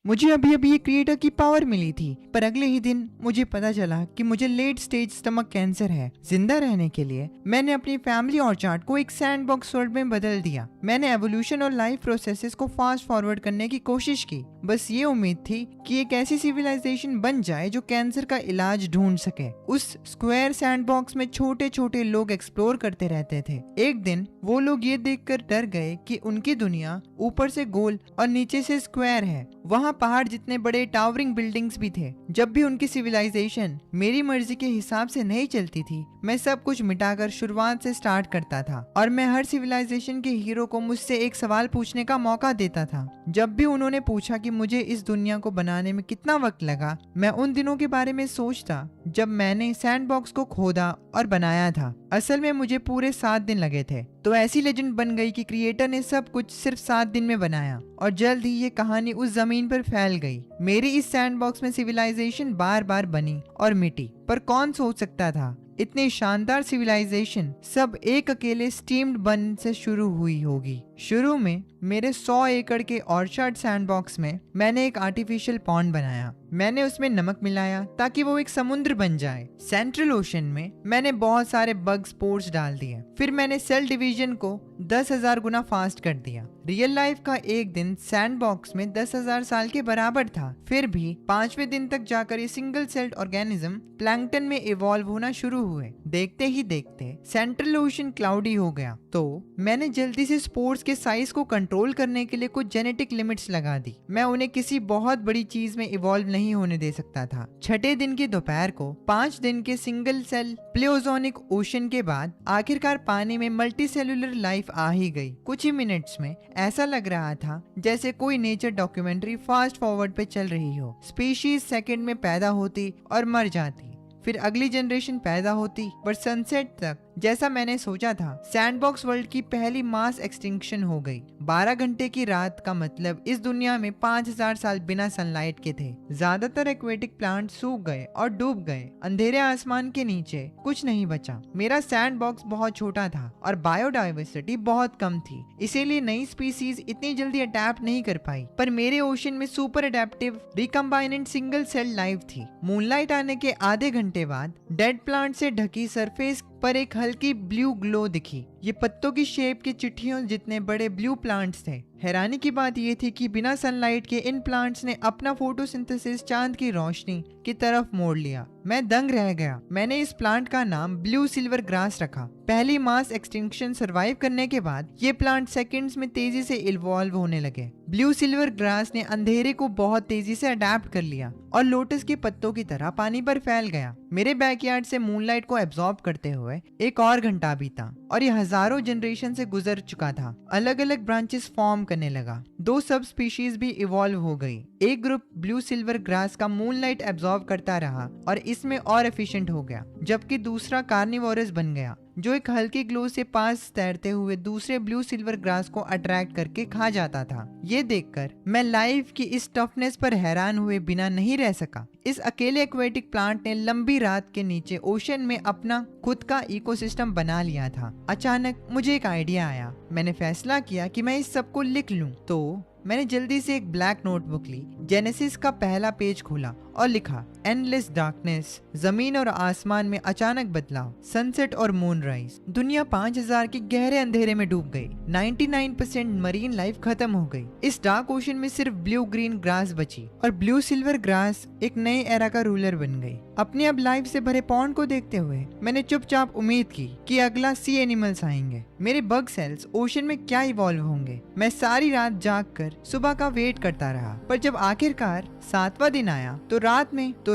मुझे अभी अभी ये क्रिएटर की पावर मिली थी, पर अगले ही दिन मुझे पता चला कि मुझे लेट स्टेज स्टमक कैंसर है। जिंदा रहने के लिए मैंने अपनी फैमिली और चार्ट को एक सैंडबॉक्स वर्ल्ड में बदल दिया। मैंने एवोल्यूशन और लाइफ प्रोसेसेस को फास्ट फॉरवर्ड करने की कोशिश की। बस ये उम्मीद थी कि एक ऐसी सिविलाइजेशन बन जाए जो कैंसर का इलाज ढूंढ सके। उस स्क्वायर सैंडबॉक्स में छोटे छोटे लोग एक्सप्लोर करते रहते थे। एक दिन वो लोग ये देखकर डर गए कि उनकी दुनिया ऊपर से गोल और नीचे से स्क्वायर है। वहाँ पहाड़ जितने बड़े टावरिंग बिल्डिंग्स भी थे। जब भी उनकी सिविलाइजेशन मेरी मर्जी के हिसाब से नहीं चलती थी, मैं सब कुछ मिटाकर शुरुआत से स्टार्ट करता था और मैं हर सिविलाइजेशन के हीरो को मुझसे एक सवाल पूछने का मौका देता था। जब भी उन्होंने पूछा कि मुझे इस दुनिया को बनाने में कितना वक्त लगा, मैं उन दिनों के बारे में सोचता जब मैंने सैंडबॉक्स को खोदा और बनाया था। असल में मुझे पूरे 7 दिन लगे थे। तो ऐसी लेजेंड बन गई कि क्रिएटर ने सब कुछ सिर्फ 7 दिन में बनाया और जल्द ही ये कहानी उस जमीन पर फैल गई। मेरी इस सैंडबॉक्स में सिविलाइजेशन बार बार बनी और मिटी, पर कौन सोच सकता था इतनी शानदार सिविलाइजेशन सब एक अकेले स्टीम्ड बन से शुरू हुई होगी। शुरू में मेरे 100 एकड़ के ऑर्चर्ड सैंडबॉक्स में मैंने एक आर्टिफिशियल पॉन्ड बनाया। मैंने उसमें नमक मिलाया ताकि वो एक समुद्र बन जाए। सेंट्रल ओशन में मैंने बहुत सारे बग स्पोर्स डाल दिए। फिर मैंने सेल डिवीजन को 10,000 गुना फास्ट कर दिया। रियल लाइफ का एक दिन सैंडबॉक्स में 10,000 साल के बराबर था। फिर भी 5वें दिन तक जाकर ये सिंगल सेल्ड ऑर्गेनिज्म प्लैंकटन में इवॉल्व होना शुरू हुए। देखते ही देखते सेंट्रल ओशन क्लाउडी हो गया, तो मैंने जल्दी से स्पोर्स के साइज को कंट्रोल करने के लिए कुछ जेनेटिक लिमिट्स लगा दी। मैं उन्हें किसी बहुत बड़ी चीज में इवॉल्व नहीं होने दे सकता था। 6ठे दिन की दोपहर को 5 दिन के सिंगल सेल प्लेओजोनिक ओशन के बाद आखिरकार पानी में मल्टी सेलुलर लाइफ आ ही गई। कुछ ही मिनट्स में ऐसा लग रहा था जैसे कोई नेचर डॉक्यूमेंट्री फास्ट फॉरवर्ड पे चल रही हो। स्पीशीज सेकंड में पैदा होती और मर जाती, फिर अगली जनरेशन पैदा होती, पर सनसेट तक जैसा मैंने सोचा था सैंडबॉक्स वर्ल्ड की पहली मास एक्सटिंक्शन हो गई। 12 घंटे की रात का मतलब इस दुनिया में 5000 साल बिना सनलाइट के थे। ज्यादातर एक्वेटिक प्लांट सूख गए और डूब गए। अंधेरे आसमान के नीचे कुछ नहीं बचा। मेरा सैंडबॉक्स बहुत छोटा था और बायोडाइवर्सिटी बहुत कम थी, इसीलिए नई स्पीसीज इतनी जल्दी अडेप्ट नहीं कर पाई। पर मेरे ओशन में super adaptive recombinant single cell life थी। मूनलाइट आने के आधे घंटे बाद डेड प्लांट से ढकी सरफेस पर एक हल्की ब्लू ग्लो दिखी। ये पत्तों की शेप की चिट्ठियों जितने बड़े ब्लू प्लांट्स थे। हैरानी की बात ये थी कि बिना सनलाइट के इन प्लांट्स ने अपना फोटोसिंथेसिस चांद की रोशनी की तरफ मोड़ लिया। मैं दंग रह गया। मैंने इस प्लांट का नाम ब्लू सिल्वर ग्रास रखा। पहली मास एक्सटिंक्शन सरवाइव करने के बाद ये प्लांट सेकंड्स में तेजी से इवॉल्व होने लगे। ब्लू सिल्वर ग्रास ने अंधेरे को बहुत तेजी से अडेप्ट कर लिया और लोटस के पत्तों की तरह पानी पर फैल गया। मेरे बैकयार्ड से मूनलाइट को एब्जॉर्ब करते हुए एक और घंटा बीता और ये हजारों जनरेशन से गुजर चुका था। अलग अलग ब्रांचेस फॉर्म करने लगा। 2 सब स्पीशीज भी इवॉल्व हो गई। एक ग्रुप ब्लू सिल्वर ग्रास का मूनलाइट एब्जॉर्ब करता रहा और इसमें और एफिशिएंट हो गया, जबकि दूसरा कार्निवोरस बन गया जो एक हल्की ग्लो से पास तैरते हुए दूसरे ब्लू सिल्वर ग्रास को अट्रैक्ट करके खा जाता था। ये देखकर मैं लाइफ की इस टफनेस पर हैरान हुए बिना नहीं रह सका। इस अकेले एक्वेटिक प्लांट ने लंबी रात के नीचे ओशन में अपना खुद का इकोसिस्टम बना लिया था। अचानक मुझे एक आइडिया आया। मैंने फैसला किया कि मैं इस सब को लिख लूं। तो मैंने जल्दी से एक ब्लैक नोटबुक ली, जेनेसिस का पहला पेज खोला और लिखा एंडलेस डार्कनेस। जमीन और आसमान में अचानक बदलाव, सनसेट और मूनराइज। दुनिया 5000 के गहरे अंधेरे में डूब गई। 99% मरीन लाइफ खत्म हो गई। इस डार्क ओशन में सिर्फ ब्लू ग्रीन ग्रास बची और ब्लू सिल्वर ग्रास एक नए एरा का रूलर बन गई। अपने अब लाइफ से भरे पॉन्ड को देखते हुए मैंने चुपचाप उम्मीद की कि अगला सी एनिमल्स आएंगे। मेरे बग सेल्स ओशन में क्या इवॉल्व होंगे। मैं सारी रात जाग कर सुबह का वेट करता रहा, पर जब आखिरकार 7वां दिन आया तो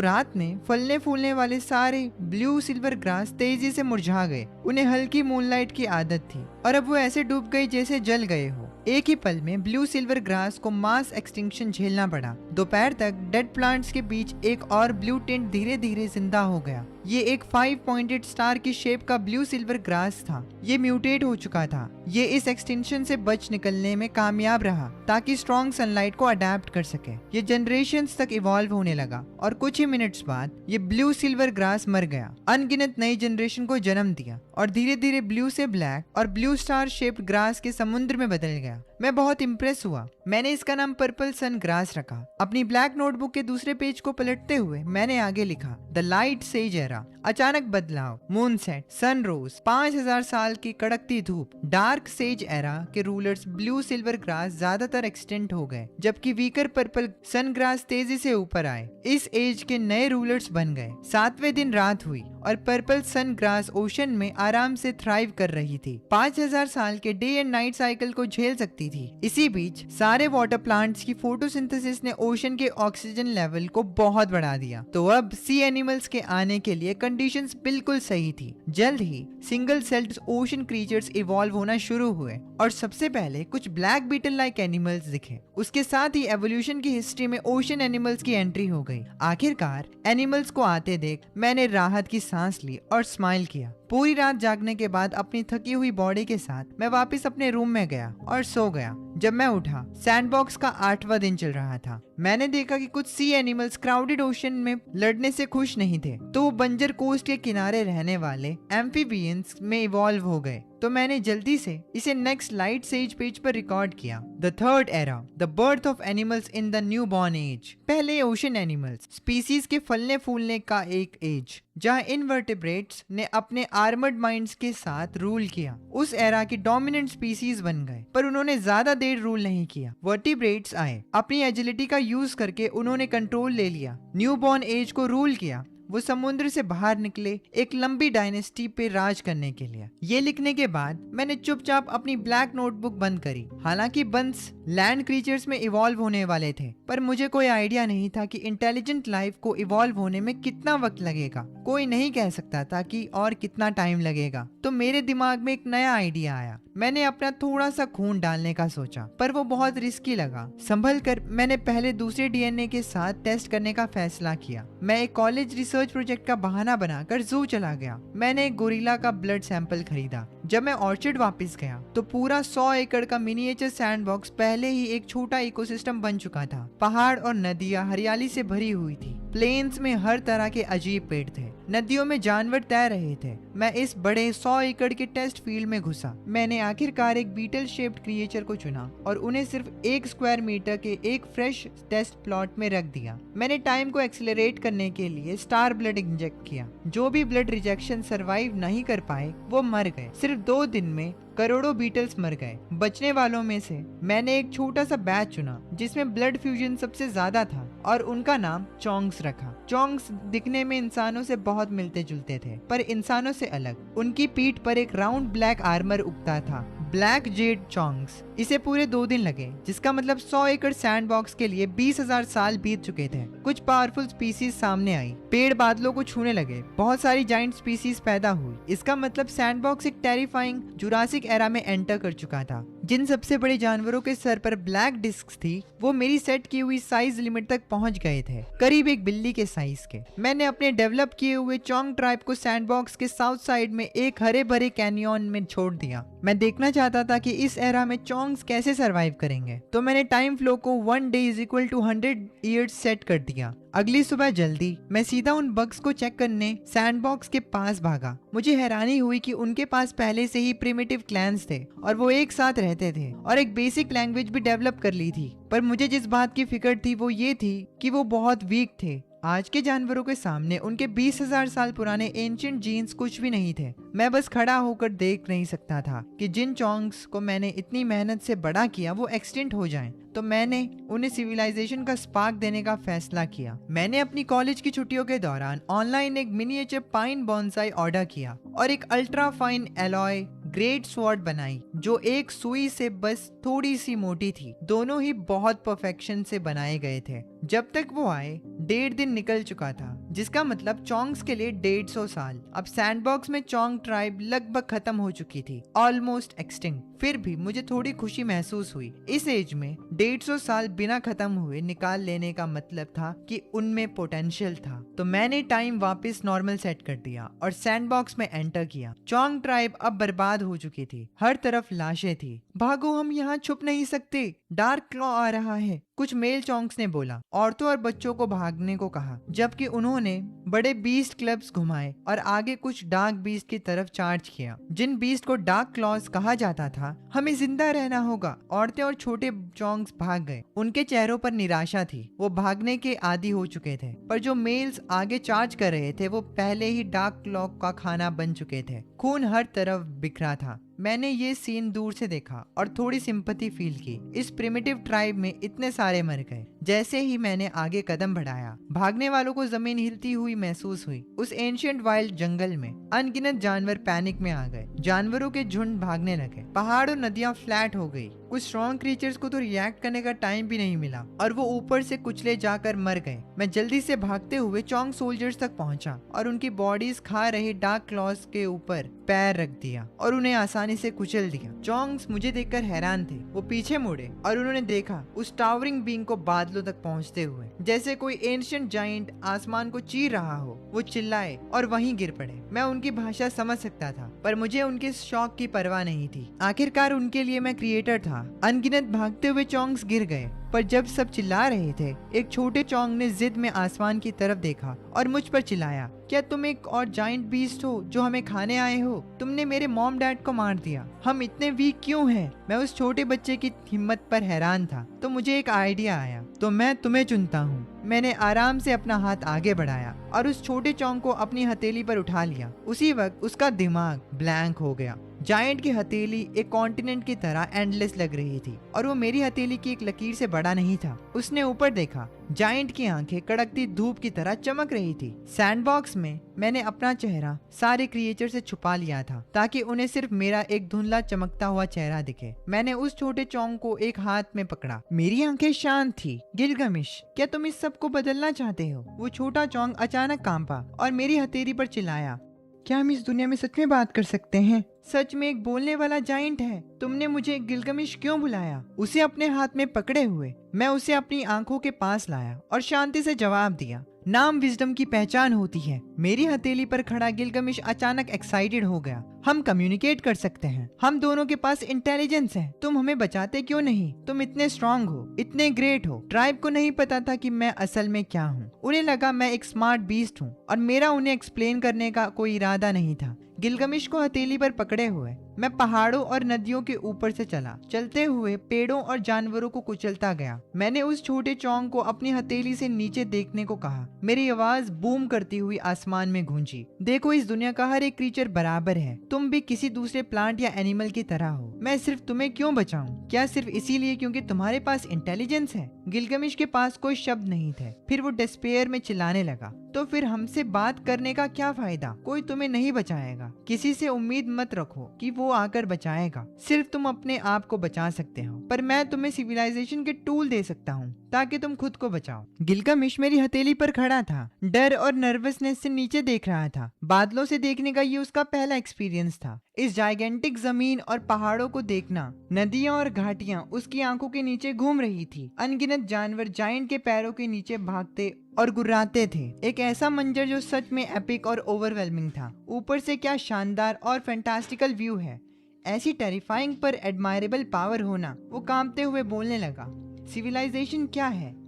रात में फलने फूलने वाले सारे ब्लू सिल्वर ग्रास तेजी से मुरझा गए। उन्हें हल्की मूनलाइट की आदत थी और अब वो ऐसे डूब गई जैसे जल गए हो। एक ही पल में ब्लू सिल्वर ग्रास को मास एक्सटिंक्शन झेलना पड़ा। दोपहर तक डेड प्लांट्स के बीच एक और ब्लू टिंट धीरे धीरे जिंदा हो गया। ये एक 5 पॉइंटेड स्टार की शेप का ब्लू सिल्वर ग्रास था। ये म्यूटेट हो चुका था। ये इस एक्सटेंशन से बच निकलने में कामयाब रहा ताकि स्ट्रॉन्ग सनलाइट को अडेप्ट कर सके। ये जनरेशंस तक इवॉल्व होने लगा और कुछ ही मिनट्स बाद ये ब्लू सिल्वर ग्रास मर गया। अनगिनत नई जनरेशन को जन्म दिया और धीरे धीरे ब्लू से ब्लैक और ब्लू स्टार शेप्ड ग्रास के समुद्र में बदल गया। मैं बहुत इम्प्रेस हुआ। मैंने इसका नाम पर्पल सन ग्रास रखा। अपनी ब्लैक नोटबुक के दूसरे पेज को पलटते हुए मैंने आगे लिखा, द लाइट सेज एरा। अचानक बदलाव, मून सेट, सन रोज, 5000 साल की कड़कती धूप। डार्क सेज एरा के रूलर्स ब्लू सिल्वर ग्रास ज्यादातर एक्सटेंट हो गए, जबकि वीकर पर्पल सन ग्रास तेजी से ऊपर आए। इस एज के नए रूलर्स बन गए। 7वें दिन रात हुई और पर्पल सन ग्रास ओशन में आराम से थ्राइव कर रही थी। 5000 साल के डे एंड नाइट साइकिल को झेल सकती थी। इसी बीच सारे वाटर प्लांट्स की फोटोसिंथेसिस ने ओशन के ऑक्सीजन लेवल को बहुत बढ़ा दिया। तो अब सी एनिमल्स के आने के लिए कंडीशंस बिल्कुल सही थी। जल्द ही single celled ocean creatures evolve होना शुरू हुए और सबसे पहले कुछ ब्लैक बीटल लाइक एनिमल्स दिखे। उसके साथ ही एवोल्यूशन की हिस्ट्री में ओशन एनिमल्स की एंट्री हो गई। आखिरकार एनिमल्स को आते देख मैंने राहत की सांस ली और स्माइल किया। पूरी रात जागने के बाद अपनी थकी हुई बॉडी के साथ मैं वापस अपने रूम में गया और सो गया। जब मैं उठा, सैंडबॉक्स का 8वां दिन चल रहा था। मैंने देखा कि कुछ सी एनिमल्स क्राउडेड ओशन में लड़ने से खुश नहीं थे, तो वो बंजर कोस्ट के किनारे रहने वाले एम्फीबियंस में इवॉल्व हो गए। तो मैंने जल्दी से इसे नेक्स्ट लाइट सेज पेज पर रिकॉर्ड किया। The third era, the birth of animals in the newborn age. पहले ओशन एनिमल्स, स्पीसीज के फलने फूलने का एक एज, जहां इनवर्टिब्रेट्स ने अपने आर्मर्ड माइंड्स के साथ रूल किया। उस एरा की डोमिनेंट स्पीसीज बन गए, पर उन्होंने ज्यादा देर रूल नहीं किया। वर्टिब्रेट्स आए, अपनी एजिलिटी का यूज करके उन्होंने कंट्रोल ले लिया, न्यू बॉर्न एज को रूल किया। वो समुद्र से बाहर निकले एक लंबी डायनेस्टी पे राज करने के लिए। ये लिखने के बाद मैंने चुपचाप अपनी ब्लैक नोटबुक बंद करी। हालांकि बंस लैंड क्रीचर्स में इवॉल्व होने वाले थे, पर मुझे कोई आइडिया नहीं था कि इंटेलिजेंट लाइफ को इवॉल्व होने में कितना वक्त लगेगा। कोई नहीं कह सकता था कि और कितना टाइम लगेगा। तो मेरे दिमाग में एक नया आइडिया आया। मैंने अपना थोड़ा सा खून डालने का सोचा, पर वो बहुत रिस्की लगा। संभल कर मैंने पहले दूसरे डीएनए के साथ टेस्ट करने का फैसला किया। मैं एक कॉलेज रिसर्च प्रोजेक्ट का बहाना बनाकर जू चला गया। मैंने एक गोरिल्ला का ब्लड सैंपल खरीदा। जब मैं ऑर्चिड वापस गया तो पूरा 100 एकड़ का मिनिएचर सैंडबॉक्स पहले ही एक छोटा इकोसिस्टम बन चुका था। पहाड़ और नदियां हरियाली से भरी हुई थी। प्लेन्स में हर तरह के अजीब पेड़ थे। नदियों में जानवर तैर रहे थे। मैं इस बड़े 100 एकड़ के टेस्ट फील्ड में घुसा। मैंने आखिरकार एक बीटल शेप्ड क्रिएचर को चुना और उन्हें सिर्फ 1 स्क्वायर मीटर के एक फ्रेश टेस्ट प्लॉट में रख दिया। मैंने टाइम को एक्सेलरेट करने के लिए स्टार ब्लड इंजेक्ट किया। जो भी ब्लड रिजेक्शन सरवाइव नहीं कर पाए वो मर गए। सिर्फ 2 दिन में करोड़ों बीटल्स मर गए। बचने वालों में से मैंने एक छोटा सा बैच चुना जिसमें ब्लड फ्यूजन सबसे ज्यादा था और उनका नाम चोंग्स रखा। चोंग्स दिखने में इंसानों से बहुत मिलते जुलते थे, पर इंसानों से अलग। उनकी पीठ पर एक राउंड ब्लैक आर्मर उगता था, ब्लैक जेड चोंग्स। इसे पूरे 2 दिन लगे, जिसका मतलब 100 एकड़ सैंडबॉक्स के लिए 20,000 साल बीत चुके थे। कुछ पावरफुल स्पीसीज सामने आई। पेड़ बादलों को छूने लगे। बहुत सारी जाइंट स्पीसीज पैदा हुई। इसका मतलब सैंडबॉक्स एक टेरिफाइंग जुरासिक एरा में एंटर कर चुका था। जिन सबसे बड़े जानवरों के सर पर ब्लैक डिस्क थी, वो मेरी सेट की हुई साइज लिमिट तक पहुंच गए थे, करीब एक बिल्ली के साइज के। मैंने अपने डेवलप किए हुए चोंग ट्राइब को सैंडबॉक्स के साउथ साइड में एक हरे भरे कैनियन में छोड़ दिया। मैं देखना चाहता था कि इस एरा में चोंग्स कैसे सरवाइव करेंगे। तो मैंने टाइम फ्लो को 1 day = 100 years सेट कर दिया। अगली सुबह जल्दी मैं सीधा उन बग्स को चेक करने सैंडबॉक्स के पास भागा। मुझे हैरानी हुई कि उनके पास पहले से ही प्रिमिटिव क्लैंस थे और वो एक साथ रहते थे और एक बेसिक लैंग्वेज भी डेवलप कर ली थी। पर मुझे जिस बात की फिक्र थी वो ये थी कि वो बहुत वीक थे। आज के जानवरों के सामने उनके 20,000 साल पुराने एंशिएंट जीन्स कुछ भी नहीं थे। मैं बस खड़ा होकर देख नहीं सकता था कि जिन चोंग्स को मैंने इतनी मेहनत से बड़ा किया वो एक्सटिंक्ट हो जाएं। तो मैंने उन्हें सिविलाइजेशन का स्पार्क देने का फैसला किया। मैंने अपनी कॉलेज की छुट्टियों के दौरान ऑनलाइन एक मिनिएचर पाइन बॉन्साई ऑर्डर किया और एक ultra fine alloy great sword बनाई जो एक सुई से बस थोड़ी सी मोटी थी। दोनों ही बहुत परफेक्शन से बनाए गए थे। जब तक वो आए 1.5 दिन निकल चुका था, जिसका मतलब चोंग्स के लिए 150 साल। अब सैंडबॉक्स में चोंग ट्राइब लगभग खत्म हो चुकी थी, ऑलमोस्ट एक्सटिंक्ट। फिर भी मुझे थोड़ी खुशी महसूस हुई। इस एज में 150 साल बिना खत्म हुए निकाल लेने का मतलब था कि उनमें पोटेंशियल था। तो मैंने टाइम वापस नॉर्मल सेट कर दिया और सैंडबॉक्स में एंटर किया। चोंग ट्राइब अब बर्बाद हो चुकी थी। हर तरफ लाशें थी। भागो, हम यहाँ छुप नहीं सकते, डार्क क्लॉ आ रहा है, कुछ मेल चॉन्क्स ने बोला। औरतों और बच्चों को भागने को कहा, जबकि उन्होंने बड़े बीस्ट क्लब्स घुमाए और आगे कुछ डार्क बीस्ट की तरफ चार्ज किया, जिन बीस्ट को डार्क क्लॉज कहा जाता था। हमें जिंदा रहना होगा। औरतें और छोटे चॉन्क्स भाग गए। उनके चेहरों पर निराशा थी, वो भागने के आदी हो चुके थे। पर जो मेल्स आगे चार्ज कर रहे थे वो पहले ही डार्क क्लॉ का खाना बन चुके थे। खून हर तरफ बिखरा था। मैंने ये सीन दूर से देखा और थोड़ी सिंपैथी फील की। इस प्रिमिटिव ट्राइब में इतने सारे मर गए। जैसे ही मैंने आगे कदम बढ़ाया, भागने वालों को जमीन हिलती हुई महसूस हुई। उस एंशिएंट वाइल्ड जंगल में अनगिनत जानवर पैनिक में आ गए। जानवरों के झुंड भागने लगे। पहाड़ और नदियां फ्लैट हो गई। कुछ स्ट्रॉन्ग क्रीचर्स को तो रिएक्ट करने का टाइम भी नहीं मिला और वो ऊपर से कुचले जाकर मर गए। मैं जल्दी से भागते हुए चोंग सोल्जर्स तक पहुंचा और उनकी बॉडीज खा रहे डार्क क्लॉज के ऊपर पैर रख दिया और उन्हें आसानी से कुचल दिया। चोंग्स मुझे देखकर हैरान थे। वो पीछे मुड़े और उन्होंने देखा उस टावरिंग बींग को बादलों तक पहुंचते हुए, जैसे कोई एंशिएंट जायंट आसमान को चीर रहा हो। वो चिल्लाए और वहीं गिर पड़े। मैं उनकी भाषा समझ सकता था, पर मुझे उनके शौक की परवाह नहीं थी। आखिरकार उनके लिए मैं क्रिएटर था। अनगिनत भागते हुए चोंग्स गिर गए, पर जब सब चिल्ला रहे थे, एक छोटे चोंग ने जिद में आसमान की तरफ देखा और मुझ पर चिल्लाया, क्या तुम एक और जायंट बीस्ट हो जो हमें खाने आए हो? तुमने मेरे मॉम डैड को मार दिया। हम इतने वीक क्यों हैं? मैं उस छोटे बच्चे की हिम्मत पर हैरान था। तो मुझे एक आइडिया आया, तो मैं तुम्हें चुनता हूँ। मैंने आराम से अपना हाथ आगे बढ़ाया और उस छोटे चोंग को अपनी हथेली पर उठा लिया। उसी वक्त उसका दिमाग ब्लैंक हो गया। जायंट की हथेली एक कॉन्टिनेंट की तरह एंडलेस लग रही थी और वो मेरी हथेली की एक लकीर से बड़ा नहीं था। उसने ऊपर देखा। जायंट की आंखें कड़कती धूप की तरह चमक रही थी। सैंडबॉक्स में मैंने अपना चेहरा सारे क्रिएचर से छुपा लिया था ताकि उन्हें सिर्फ मेरा एक धुंधला चमकता हुआ चेहरा दिखे। मैंने उस छोटे चोंग को एक हाथ में पकड़ा। मेरी आंखें शांत थी। गिलगमिश, क्या तुम इस सब को बदलना चाहते हो? वो छोटा चोंग अचानक कांपा और मेरी हथेली पर चिल्लाया, क्या हम इस दुनिया में सच में बात कर सकते हैं? सच में एक बोलने वाला जायंट है। तुमने मुझे गिलगमिश क्यों बुलाया? उसे अपने हाथ में पकड़े हुए मैं उसे अपनी आंखों के पास लाया और शांति से जवाब दिया, नाम विजडम की पहचान होती है। मेरी हथेली पर खड़ा गिलगमिश अचानक एक्साइटेड हो गया। हम कम्युनिकेट कर सकते हैं। हम दोनों के पास इंटेलिजेंस है। तुम हमें बचाते क्यों नहीं? तुम इतने स्ट्रांग हो, इतने ग्रेट हो। ट्राइब को नहीं पता था कि मैं असल में क्या हूँ। उन्हें लगा मैं एक स्मार्ट बीस्ट हूँ और मेरा उन्हें एक्सप्लेन करने का कोई इरादा नहीं था। गिलगमिश को हथेली पर पकड़े हुए मैं पहाड़ों और नदियों के ऊपर से चला, चलते हुए पेड़ों और जानवरों को कुचलता गया। मैंने उस छोटे चोंग को अपनी हथेली से नीचे देखने को कहा। मेरी आवाज बूम करती हुई आसमान में गूंजी, देखो, इस दुनिया का हर एक क्रीचर बराबर है। तुम भी किसी दूसरे प्लांट या एनिमल की तरह हो। मैं सिर्फ तुम्हें क्यों बचाऊं? क्या सिर्फ इसीलिए क्योंकि तुम्हारे पास इंटेलिजेंस है? गिलगमिश के पास कोई शब्द नहीं थे। फिर वो डिस्पेयर में चिल्लाने लगा, तो फिर हमसे बात करने का क्या फायदा? कोई तुम्हें नहीं बचाएगा। किसी से उम्मीद मत रखो कि वो आकर बचाएगा। सिर्फ तुम अपने आप को बचा सकते हो। पर मैं तुम्हें सिविलाइजेशन के टूल दे सकता हूँ ताकि तुम खुद को बचाओ। गिलगमिश मेरी हथेली पर खड़ा था, डर और नर्वसनेस से नीचे देख रहा था। बादलों से देखने का ये उसका पहला एक्सपीरियंस था। इस जाइगेंटिक जमीन और पहाड़ों को देखना, नदियां और घाटियां उसकी आंखों के नीचे घूम रही थी। अनगिनत जानवर जायंट के पैरों के नीचे भागते और गुर्राते थे। एक ऐसा मंजर जो सच में एपिक और ओवरवेलमिंग था। ऊपर से क्या शानदार और फैंटास्टिकल व्यू है। ऐसी टेरिफाइंग पर एडमायरेबल पावर होना। वो कांपते हुए बोलने लगा, सिविलाइजेशन क्या है?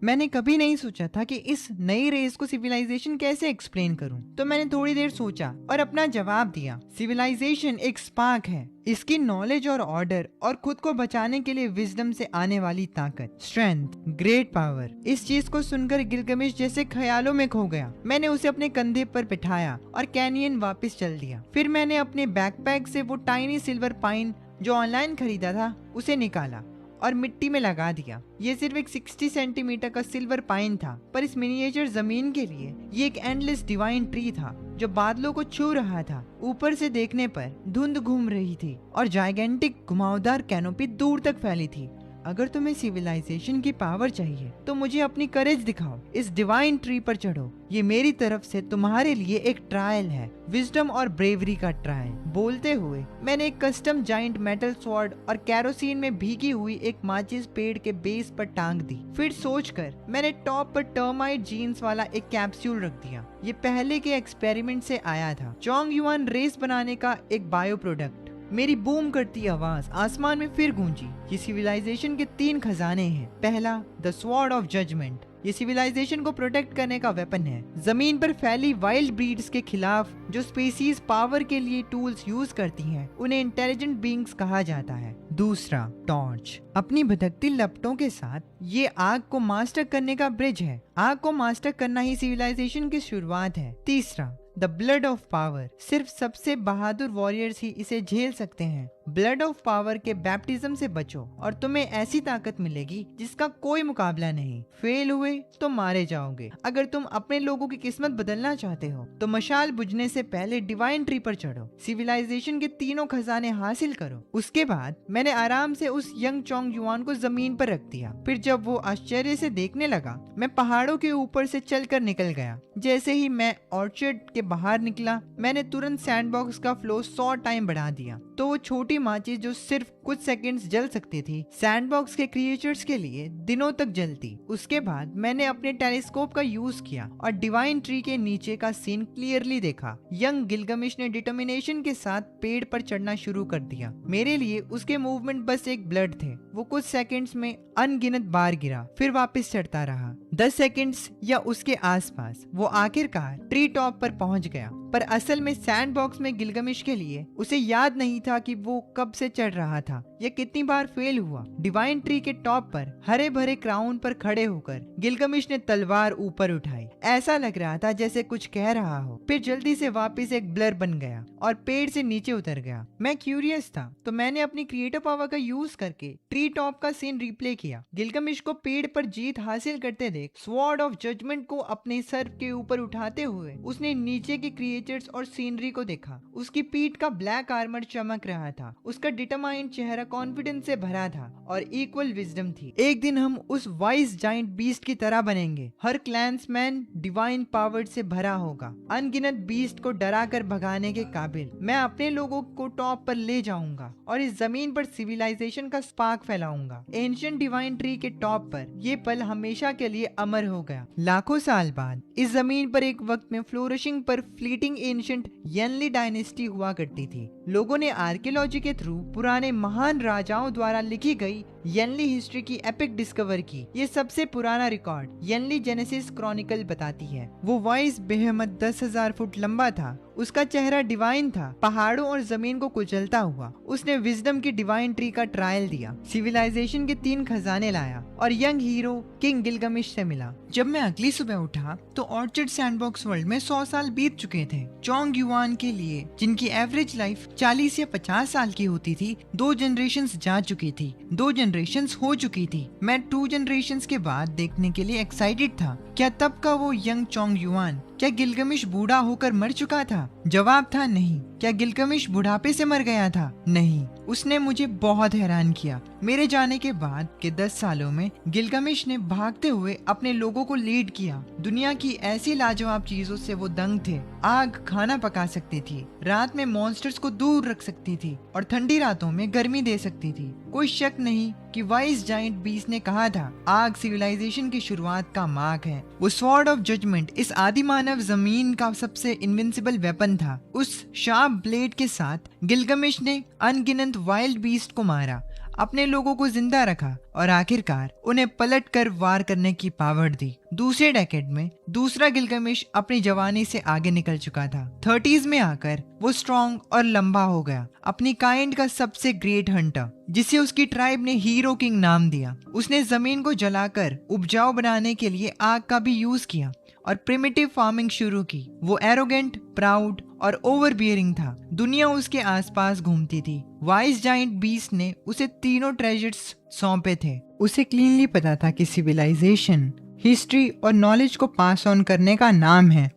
मैंने कभी नहीं सोचा था कि इस नई रेस को सिविलाइजेशन कैसे एक्सप्लेन करूं। तो मैंने थोड़ी देर सोचा और अपना जवाब दिया, सिविलाइजेशन एक स्पार्क है। इसकी नॉलेज और ऑर्डर और खुद को बचाने के लिए विजडम से आने वाली ताकत, स्ट्रेंथ, ग्रेट पावर। इस चीज को सुनकर गिलगमिश जैसे ख्यालों में खो गया। मैंने उसे अपने कंधे पर बिठाया और कैनियन वापस चल दिया। फिर मैंने अपने बैकपैक से वो टाइनी सिल्वर पाइन जो ऑनलाइन खरीदा था उसे निकाला और मिट्टी में लगा दिया। ये सिर्फ एक 60 सेंटीमीटर का सिल्वर पाइन था, पर इस मिनिएचर जमीन के लिए ये एक एंडलेस डिवाइन ट्री था जो बादलों को छू रहा था। ऊपर से देखने पर धुंध घूम रही थी और जाइगेंटिक घुमावदार कैनोपी दूर तक फैली थी। अगर तुम्हें सिविलाइजेशन की पावर चाहिए तो मुझे अपनी करेज दिखाओ। इस डिवाइन ट्री पर चढ़ो। ये मेरी तरफ से तुम्हारे लिए एक ट्रायल है, विजडम और ब्रेवरी का ट्रायल। बोलते हुए मैंने एक कस्टम जाइंट मेटल स्वॉर्ड और कैरोसिन में भीगी हुई एक माचिस पेड़ के बेस पर टांग दी। फिर सोचकर मैंने टॉप पर टर्माइट जीन्स वाला एक कैप्सूल रख दिया। ये पहले के एक्सपेरिमेंट से आया था, चोंग युआन रेस बनाने का एक बायो प्रोडक्ट। मेरी बूम करती आवाज आसमान में फिर गूंजी। ये सिविलाइजेशन के 3 खजाने हैं। पहला, द स्वॉर्ड ऑफ जजमेंट। ये सिविलाइजेशन को प्रोटेक्ट करने का वेपन है। जमीन पर फैली वाइल्ड ब्रीड्स के खिलाफ जो स्पीसीज पावर के लिए टूल्स यूज करती हैं, उन्हें इंटेलिजेंट बीइंग्स कहा जाता है। दूसरा, टॉर्च। अपनी भटकती लपटों के साथ ये आग को मास्टर करने का ब्रिज है। आग को मास्टर करना ही सिविलाइजेशन की शुरुआत है। तीसरा, द ब्लड ऑफ पावर। सिर्फ सबसे बहादुर वॉरियर्स ही इसे झेल सकते हैं। ब्लड ऑफ पावर के बैप्टिज्म से बचो और तुम्हें ऐसी ताकत मिलेगी जिसका कोई मुकाबला नहीं। फेल हुए तो मारे जाओगे। अगर तुम अपने लोगों की किस्मत बदलना चाहते हो तो मशाल बुझने से पहले डिवाइन ट्री पर चढ़ो, सिविलाइजेशन के 3 खजाने हासिल करो। उसके बाद मैंने आराम से उस यंग चोंग युआन को जमीन पर रख दिया। फिर जब वो आश्चर्य से देखने लगा, मैं पहाड़ों के ऊपर से चलकर निकल गया। जैसे ही मैं ऑर्चर्ड के बाहर निकला, मैंने तुरंत सैंडबॉक्स का फ्लो 100 टाइम बढ़ा दिया। तो वो छोटी माचिस जो सिर्फ कुछ सेकंड्स जल सकती थी, सैंडबॉक्स के क्रिएचर्स के लिए दिनों तक जलती। उसके बाद मैंने अपने टेलीस्कोप का यूज किया और डिवाइन ट्री के नीचे का सीन क्लियरली देखा। यंग गिलगमिश ने डिटर्मिनेशन के साथ पेड़ पर चढ़ना शुरू कर दिया। मेरे लिए उसके मूवमेंट बस एक ब्लड थे। वो कुछ सेकंड्स में अनगिनत बार गिरा, फिर वापस चढ़ता रहा। 10 सेकंड्स या उसके आसपास वो आखिरकार ट्री टॉप पर पहुंच गया। पर असल में सैंडबॉक्स में गिलगमिश के लिए उसे याद नहीं था कि वो कब से चढ़ रहा था या कितनी बार फेल हुआ। डिवाइन ट्री के टॉप पर हरे भरे क्राउन पर खड़े होकर गिलगमिश ने तलवार ऊपर उठाई। ऐसा लग रहा था जैसे कुछ कह रहा हो, फिर जल्दी से वापस एक ब्लर बन गया और पेड़ से नीचे उतर गया। मैं क्यूरियस था तो मैंने अपनी क्रिएटिव पावर का यूज करके ट्री टॉप का सीन रिप्ले किया। गिलगमिश को पेड़ पर जीत हासिल करते देख स्वॉर्ड ऑफ जजमेंट को अपने सर के ऊपर उठाते हुए उसने नीचे के क्रिएचर्स और सीनरी को देखा। उसकी पीठ का ब्लैक आर्मर चमक रहा था। उसका डिटरमाइंड चेहरा कॉन्फिडेंस से भरा था और इक्वल विजडम थी। एक दिन हम उस वाइज जाइंट बीस्ट की तरह बनेंगे। हर क्लैंसमैन डिवाइन पावर से भरा होगा, अनगिनत बीस्ट को डरा कर भगाने के काबिल। मैं अपने लोगों को टॉप पर ले जाऊंगा और इस जमीन पर सिविलाइजेशन का स्पार्क फैलाऊंगा। एंशिएंट डिवाइन ट्री के टॉप पर ये पल हमेशा के लिए अमर हो गया। लाखों साल बाद इस जमीन पर एक वक्त में फ्लोरिशिंग पर फ्लीटिंग एंशिएंट यनली डायनेस्टी हुआ करती थी। लोगों ने आर्कियोलॉजी के थ्रू पुराने महान राजाओं द्वारा लिखी गई यनली हिस्ट्री की एपिक डिस्कवर की। ये सबसे पुराना रिकॉर्ड यनली जेनेसिस क्रॉनिकल बताती है। वो वाइज बेहमत 10,000 फुट लंबा था। उसका चेहरा डिवाइन था, पहाड़ों और जमीन को कुचलता हुआ। उसने विजडम की डिवाइन ट्री का ट्रायल दिया, सिविलाइजेशन के 3 खजाने लाया और यंग हीरो किंग गिलगमिश से मिला। जब मैं अगली सुबह उठा तो ऑर्चर्ड सैंडबॉक्स वर्ल्ड में 100 साल बीत चुके थे। चोंग युआन के लिए, जिनकी एवरेज लाइफ 40 या 50 साल की होती थी, 2 जनरेशंस जा चुकी थी, 2 जनरेशंस हो चुकी थी। मैं 2 जनरेशंस के बाद देखने के लिए एक्साइटेड था। क्या तब का वो यंग चोंग युआन, क्या गिलगमिश बूढ़ा होकर मर चुका था? जवाब था नहीं। क्या गिलगमिश बुढ़ापे से मर गया था? नहीं। उसने मुझे बहुत हैरान किया। मेरे जाने के बाद के 10 सालों में गिलगमिश ने भागते हुए अपने लोगों को लीड किया। दुनिया की ऐसी लाजवाब चीजों से वो दंग थे। आग खाना पका सकती थी, रात में मॉन्स्टर्स को दूर रख सकती थी और ठंडी रातों में गर्मी दे सकती थी। कोई शक नहीं कि वाइज जाइंट बीस्ट ने कहा था, आग सिविलाइजेशन की शुरुआत का मार्क है। वो स्वॉर्ड ऑफ जजमेंट इस आदि मानव जमीन का सबसे इनविंसिबल वेपन था। उस शार्प ब्लेड के साथ गिलगमिश ने अनगिनत वाइल्ड बीस्ट को मारा, अपने लोगों को जिंदा रखा और आखिरकार उन्हें पलट कर वार करने की पावर दी। दूसरे डेकेड में दूसरा गिलगमिश अपनी जवानी से आगे निकल चुका था। 30s में आकर वो स्ट्रॉन्ग और लंबा हो गया, अपनी काइंड का सबसे ग्रेट हंटर, जिसे उसकी ट्राइब ने हीरो किंग नाम दिया। उसने जमीन को जलाकर उपजाऊ बनाने के लिए आग का भी यूज किया और प्रिमिटिव फार्मिंग शुरू की। वो एरोगेंट, प्राउड और ओवरबियरिंग था। दुनिया उसके आसपास घूमती थी। वाइज जाइंट बीस्ट ने उसे तीनों ट्रेजर्स सौंपे थे। उसे क्लीनली पता था कि सिविलाइजेशन, हिस्ट्री और नॉलेज को पास ऑन करने का नाम है,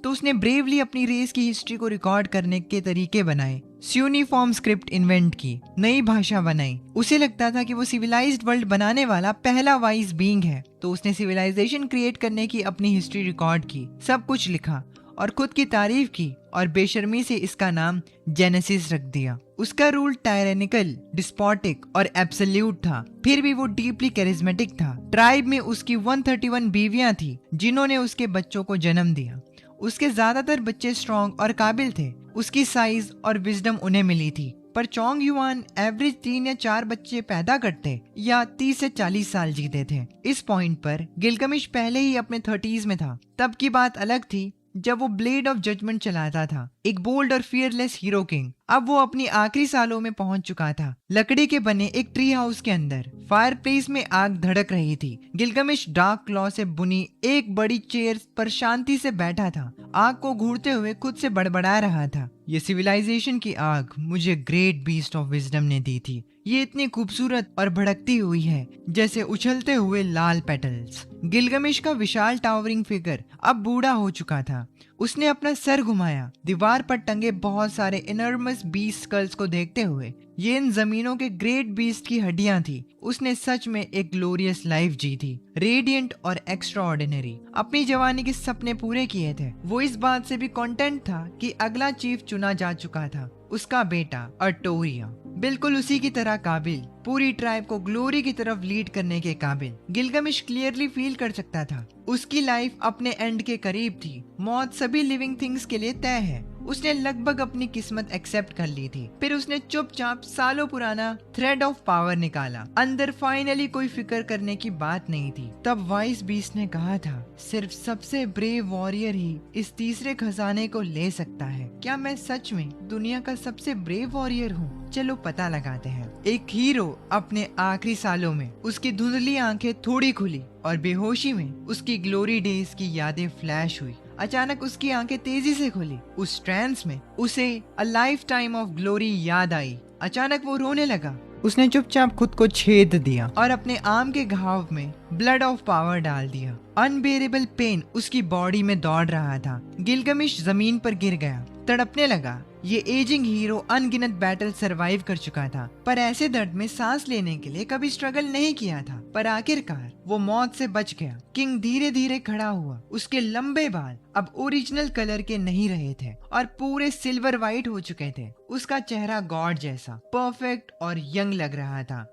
तो उसने ब्रेवली अपनी रेस की हिस्ट्री को रिकॉर्ड करने के तरीके बनाए। यूनिफॉर्म स्क्रिप्ट इन्वेंट की, नई भाषा बनाई। उसे लगता था कि वो सिविलाइज्ड वर्ल्ड बनाने वाला पहला वाइज बीइंग है, तो उसने सिविलाइजेशन क्रिएट करने की अपनी हिस्ट्री रिकॉर्ड की, सब कुछ लिखा और खुद की तारीफ की और बेशर्मी से इसका नाम जेनेसिस रख दिया। उसका रूल टायरेनिकल, डिस्पोटिक और एब्सोल्यूट था, फिर भी वो डीपली कैरिज्मेटिक था। ट्राइब में उसकी 131 बीवियां थी जिन्होंने उसके बच्चों को जन्म दिया। उसके ज्यादातर बच्चे स्ट्रॉन्ग और काबिल थे। उसकी साइज और विजडम उन्हें मिली थी। पर चोंग युआन एवरेज 3 या 4 बच्चे पैदा करते या 30 से 40 साल जीते थे। इस पॉइंट पर गिलगमिश पहले ही अपने 30s में था। तब की बात अलग थी जब वो ब्लेड ऑफ जजमेंट चलाता था, एक बोल्ड और फियरलेस हीरो किंग। अब वो अपनी आखिरी सालों में पहुंच चुका था। लकड़ी के बने एक ट्री हाउस के अंदर फायरप्लेस में आग धड़क रही थी। गिलगमिश डार्क क्लॉ से बुनी एक बड़ी चेयर पर शांति से बैठा था, आग को घूरते हुए खुद से बड़बड़ा रहा था। ये सिविलाइजेशन की आग मुझे ग्रेट बीस्ट ऑफ विजडम ने दी थी। ये इतनी खूबसूरत और भड़कती हुई है जैसे उछलते हुए लाल पेटल्स। गिलगमिश का विशाल टावरिंग फिगर अब बूढ़ा हो चुका था। उसने अपना सर घुमाया, दीवार पर टंगे बहुत सारे इनर्मस बीस्ट स्कल्स को देखते हुए। ये इन जमीनों के ग्रेट बीस्ट की हड्डियां थी। उसने सच में एक ग्लोरियस लाइफ जी थी, रेडिएंट और एक्स्ट्राऑर्डिनरी। अपनी जवानी के सपने पूरे किए थे। वो इस बात से भी कॉन्टेंट था कि अगला चीफ चुना जा चुका था, उसका बेटा अर्टोरिया, बिल्कुल उसी की तरह काबिल, पूरी ट्राइब को ग्लोरी की तरफ लीड करने के काबिल। गिलगमिश क्लियरली फील कर सकता था उसकी लाइफ अपने एंड के करीब थी। मौत सभी लिविंग थिंग्स के लिए तय है। उसने लगभग अपनी किस्मत एक्सेप्ट कर ली थी। फिर उसने चुपचाप सालों पुराना थ्रेड ऑफ पावर निकाला। अंदर फाइनली कोई फिक्र करने की बात नहीं थी। तब वाइस बीस्ट ने कहा था, सिर्फ सबसे ब्रेव वॉरियर ही इस तीसरे खजाने को ले सकता है। क्या मैं सच में दुनिया का सबसे ब्रेव वॉरियर हूँ? चलो पता लगाते हैं। एक हीरो अपने आखिरी सालों में, उसकी धुंधली आंखें थोड़ी खुली और बेहोशी में उसकी ग्लोरी डेज की यादें फ्लैश हुई। अचानक उसकी आंखें तेजी से खुली। उस ट्रांस में उसे a life time of glory याद आई। अचानक वो रोने लगा। उसने चुपचाप खुद को छेद दिया और अपने आर्म के घाव में ब्लड ऑफ पावर डाल दिया। अनबेरेबल पेन उसकी बॉडी में दौड़ रहा था। गिलगमिश जमीन पर गिर गया, तड़पने लगा। ये एजिंग हीरो अनगिनत बैटल सरवाइव कर चुका था, पर ऐसे दर्द में सांस लेने के लिए कभी स्ट्रगल नहीं किया था। पर आखिरकार वो मौत से बच गया। किंग धीरे धीरे खड़ा हुआ। उसके लंबे बाल अब ओरिजिनल कलर के नहीं रहे थे और पूरे सिल्वर वाइट हो चुके थे। उसका चेहरा गॉड जैसा परफेक्ट और यंग लग रहा था।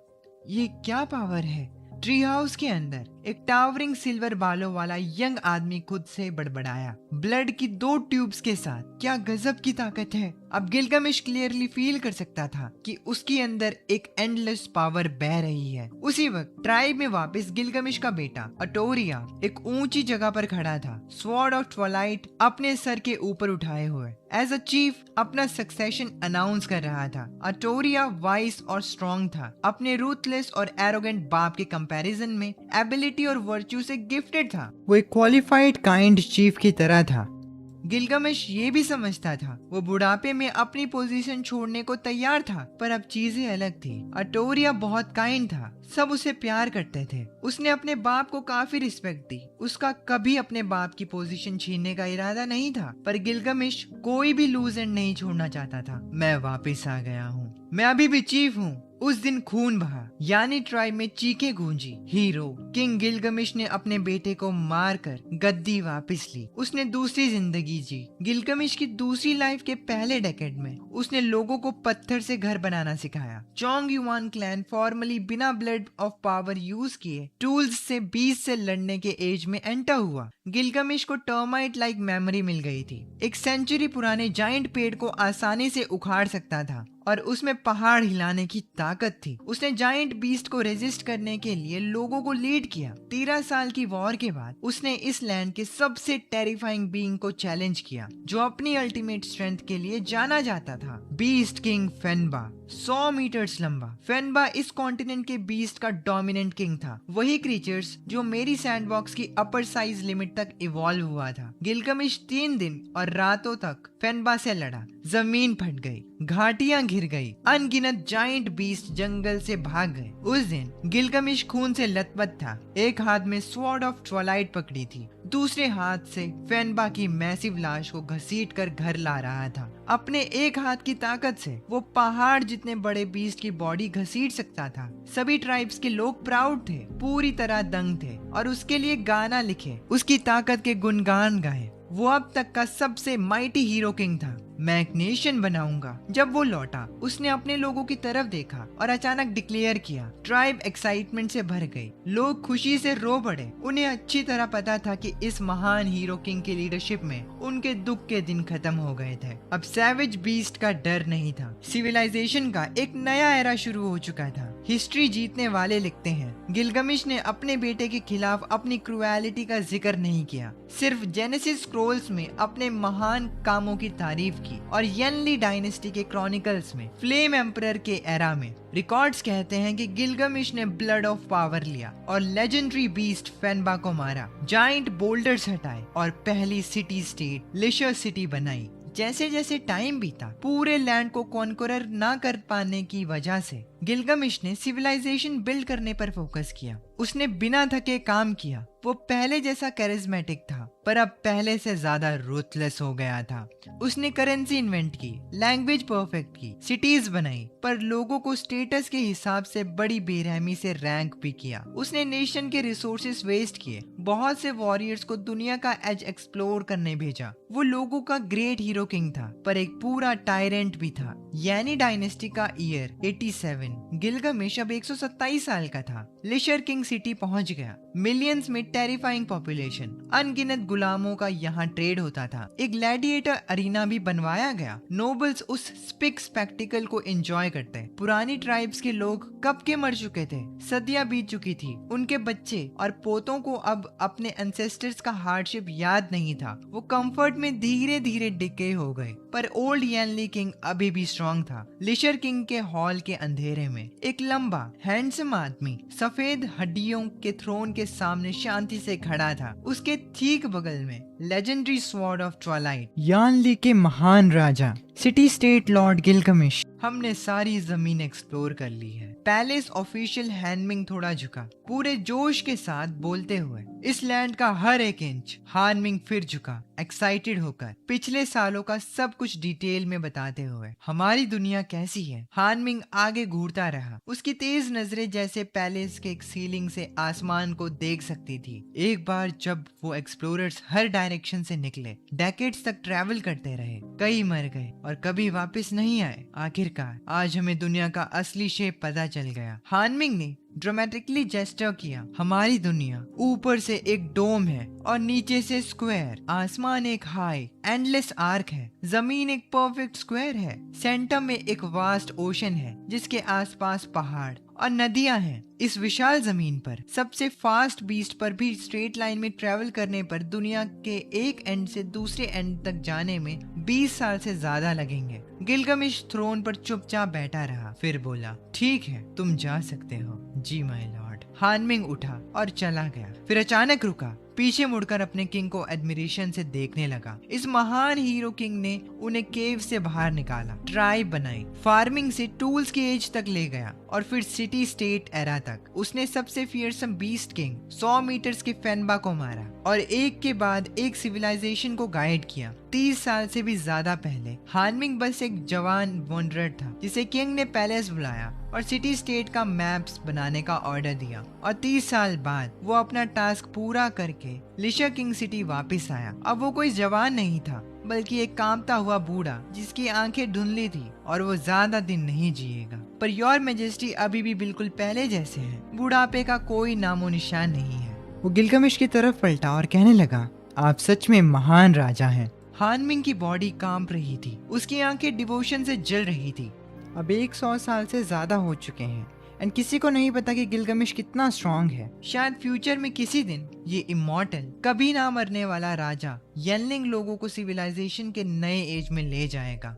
ये क्या पावर है? ट्री हाउस के अंदर एक टावरिंग सिल्वर बालों वाला यंग आदमी खुद से बड़बड़ाया, ब्लड की 2 ट्यूब्स के साथ। क्या गजब की ताकत है। अब गिलगमिश क्लियरली फील कर सकता था कि उसके अंदर एक एंडलेस पावर बह रही है। उसी वक्त ट्राइब में वापस गिलगमिश का बेटा अर्टोरिया एक ऊंची जगह पर खड़ा था, स्वॉर्ड ऑफ ट्वाइलाइट अपने सर के ऊपर उठाए हुए, एज अ चीफ अपना सक्सेशन अनाउंस कर रहा था। अर्टोरिया वाइस और स्ट्रॉन्ग था। अपने रूथलेस और एरोगेंट बाप के कंपैरिजन में एबिलिटी और वर्च्यू से गिफ्टेड था। वो एक क्वालिफाइड काइंड चीफ की तरह था। गिलगमिश ये भी समझता था वो बुढ़ापे में अपनी पोजीशन छोड़ने को तैयार था, पर अब चीजें अलग थी। अर्टोरिया बहुत काइंड था, सब उसे प्यार करते थे। उसने अपने बाप को काफी रिस्पेक्ट दी। उसका कभी अपने बाप की पोजीशन छीनने का इरादा नहीं था, पर गिलगमिश कोई भी लूज एंड नहीं छोड़ना चाहता था। मैं वापस आ गया हूँ, मैं अभी भी चीफ हूँ। उस दिन खून बहा, यानी ट्राइब में चीखें गूंजी। हीरो किंग गिलगमिश ने अपने बेटे को मारकर गद्दी वापस ली। उसने दूसरी जिंदगी जी। गिलगमिश की दूसरी लाइफ के पहले डेकेड में उसने लोगों को पत्थर से घर बनाना सिखाया। चोंग युआन क्लैन फॉर्मली बिना ब्लड ऑफ पावर यूज किए टूल्स से 20 से लड़ने के एज में एंटर हुआ। गिलगमिश को टर्माइट लाइक मेमोरी मिल गई थी। एक सेंचुरी पुराने जाइंट पेड़ को आसानी से उखाड़ सकता था और उसमें पहाड़ हिलाने की ताकत थी। उसने जाइंट बीस्ट को रेजिस्ट करने के लिए लोगों को लीड किया। 13 साल की वॉर के बाद उसने इस लैंड के सबसे टेरिफाइंग बीइंग को चैलेंज किया, जो अपनी अल्टीमेट स्ट्रेंथ के लिए जाना जाता था, बीस्ट किंग फेनबा। 100 मीटर्स लंबा फेनबा इस कॉन्टिनेंट के बीस्ट का डोमिनेंट किंग था। वही क्रीचर्स जो मेरी सैंडबॉक्स की अपर साइज लिमिट तक इवॉल्व हुआ था। गिलगमिश 3 दिन और रातों तक फेनबा से लड़ा। जमीन फट गई, घाटियां घिर गई, अनगिनत जाइंट बीस्ट जंगल से भाग गए। उस दिन गिलगमिश खून से लथपथ था। एक हाथ में स्वॉर्ड ऑफ ट्वाइलाइट पकड़ी थी, दूसरे हाथ से फेनबा की मैसिव लाश को घसीट कर घर ला रहा था। अपने एक हाथ की ताकत से वो पहाड़ जितने बड़े बीस्ट की बॉडी घसीट सकता था। सभी ट्राइब्स के लोग प्राउड थे, पूरी तरह दंग थे और उसके लिए गाना लिखे, उसकी ताकत के गुणगान गाए। वो अब तक का सबसे माइटी हीरो किंग था। मैं एक नेशन बनाऊंगा। जब वो लौटा उसने अपने लोगों की तरफ देखा और अचानक डिक्लेयर किया। ट्राइब एक्साइटमेंट से भर गई, लोग खुशी से रो पड़े। उन्हें अच्छी तरह पता था कि इस महान हीरो किंग की लीडरशिप में उनके दुख के दिन खत्म हो गए थे। अब सैवेज बीस्ट का डर नहीं था, सिविलाइजेशन का एक नया एरा शुरू हो चुका था। हिस्ट्री जीतने वाले लिखते हैं, गिलगमिश ने अपने बेटे के खिलाफ अपनी क्रूएलिटी का जिक्र नहीं किया, सिर्फ जेनेसिस स्क्रोल्स में अपने महान कामों की तारीफ की और यनली डायनेस्टी के क्रॉनिकल्स में फ्लेम एम्परर के एरा में रिकॉर्ड्स कहते हैं कि गिलगमिश ने ब्लड ऑफ पावर लिया और लेजेंडरी बीस्ट फेनबा को मारा, जाइंट बोल्डर्स हटाए और पहली सिटी स्टेट लिशर सिटी बनाई। जैसे जैसे टाइम बीता, पूरे लैंड को कॉन्करर ना कर पाने की वजह से गिलगमिश ने सिविलाइजेशन बिल्ड करने पर फोकस किया। उसने बिना थके काम किया। वो पहले जैसा कैरिज्मेटिक था, पर अब पहले से ज्यादा रूथलेस हो गया था। उसने करेंसी इन्वेंट की, लैंग्वेज परफेक्ट की, सिटीज बनाई, पर लोगों को स्टेटस के हिसाब से बड़ी बेरहमी से रैंक भी किया। उसने नेशन के रिसोर्सेस वेस्ट किए, बहुत से वॉरियर्स को दुनिया का एज एक्सप्लोर करने भेजा। वो लोगों का ग्रेट हीरो किंग था, पर एक पूरा टायरेंट भी था। यानी डायनेस्टी का ईयर 87। गिलगमिश अब 127 साल का था। लिशर किंग सिटी पहुंच गया। मिलियंस में टेरिफाइंग पॉपुलेशन, अनगिनत गुलामों का यहाँ ट्रेड होता था। एक ग्लैडिएटर अरीना भी बनवाया गया। नोबल्स उस स्पिक स्पेक्टिकल को एंजॉय करते। पुरानी ट्राइब्स के लोग कब के मर चुके थे, सदियां बीत चुकी थी। उनके बच्चे और पोतों को अब अपने एंसेस्टर्स का हार्डशिप याद नहीं था। वो कंफर्ट में धीरे धीरे डिके हो गए, पर ओल्ड यनली किंग अभी भी स्ट्रॉन्ग था। लिशर किंग के हॉल के अंधेरे में एक लंबा हैंडसम आदमी सफेद हड्डियों के थ्रोन के सामने शांति से खड़ा था। उसके ठीक बगल में legendary sword of Twilight, Yanli के महान राजा, सिटी स्टेट लॉर्ड गिलगमिश। हमने सारी जमीन एक्सप्लोर कर ली है। पैलेस ऑफिशियल हैनमिंग थोड़ा झुका, पूरे जोश के साथ बोलते हुए। इस लैंड का हर एक इंच। हानमिंग फिर झुका, एक्साइटेड होकर, पिछले सालों का सब कुछ डिटेल में बताते हुए। हमारी दुनिया कैसी है? हानमिंग आगे घूरता रहा। उसकी तेज नजरें जैसे पैलेस के एक सीलिंग से आसमान को देख सकती थी। एक बार जब वो एक्सप्लोरर्स हर डायरेक्शन से निकले, डेकेड्स तक ट्रैवल करते रहे, कई मर गए और कभी वापस नहीं आए। आखिरकार आज हमें दुनिया का असली शेप पता चल गया। हानमिंग ने ड्रामेटिकली जेस्चर किया। हमारी दुनिया ऊपर से एक डोम है और नीचे से स्क्वायर। आसमान एक हाई एंडलेस आर्क है, जमीन एक परफेक्ट स्क्वायर है, सेंटर में एक वास्ट ओशन है जिसके आसपास पहाड़ और नदियां हैं। इस विशाल जमीन पर सबसे फास्ट बीस्ट पर भी स्ट्रेट लाइन में ट्रेवल करने पर दुनिया के एक एंड से दूसरे एंड तक जाने में 20 साल से ज्यादा लगेंगे। गिलगमिश थ्रोन पर चुपचाप बैठा रहा, फिर बोला, ठीक है, तुम जा सकते हो। जी माय लॉर्ड। हानमिंग उठा और चला गया, फिर अचानक रुका, पीछे मुड़कर अपने किंग को एडमिरेशन से देखने लगा। इस महान हीरो किंग ने उन्हें केव से बाहर निकाला, ट्राइब बनाई, फार्मिंग से टूल्स की एज तक ले गया और फिर सिटी स्टेट एरा तक। उसने सबसे फियरसम बीस्ट किंग 100 मीटर्स के फेनबा को मारा और एक के बाद एक सिविलाइजेशन को गाइड किया। 30 साल से भी ज्यादा पहले हानमिंग बस एक जवान वॉन्डरर था जिसे किंग ने पैलेस बुलाया और सिटी स्टेट का मैप्स बनाने का ऑर्डर दिया। और 30 साल बाद वो अपना टास्क पूरा करके लिशर किंग सिटी वापस आया। अब वो कोई जवान नहीं था, बल्कि एक कांपता हुआ बूढ़ा जिसकी आंखें धुंधली थी और वो ज्यादा दिन नहीं जिएगा। पर योर मैजेस्टी अभी भी बिल्कुल पहले जैसे हैं। बुढ़ापे का कोई नामो निशान नहीं है। वो गिलगमिश की तरफ पलटा और कहने लगा, आप सच में महान राजा हैं। हानमिंग की बॉडी कांप रही थी, उसकी आंखें डिवोशन से जल रही थी। अब 100 साल से ज्यादा हो चुके हैं एंड किसी को नहीं पता कि गिलगमिश कितना स्ट्रॉन्ग है। शायद फ्यूचर में किसी दिन ये इमॉर्टल, कभी ना मरने वाला राजा यनलिंग लोगों को सिविलाइजेशन के नए एज में ले जाएगा।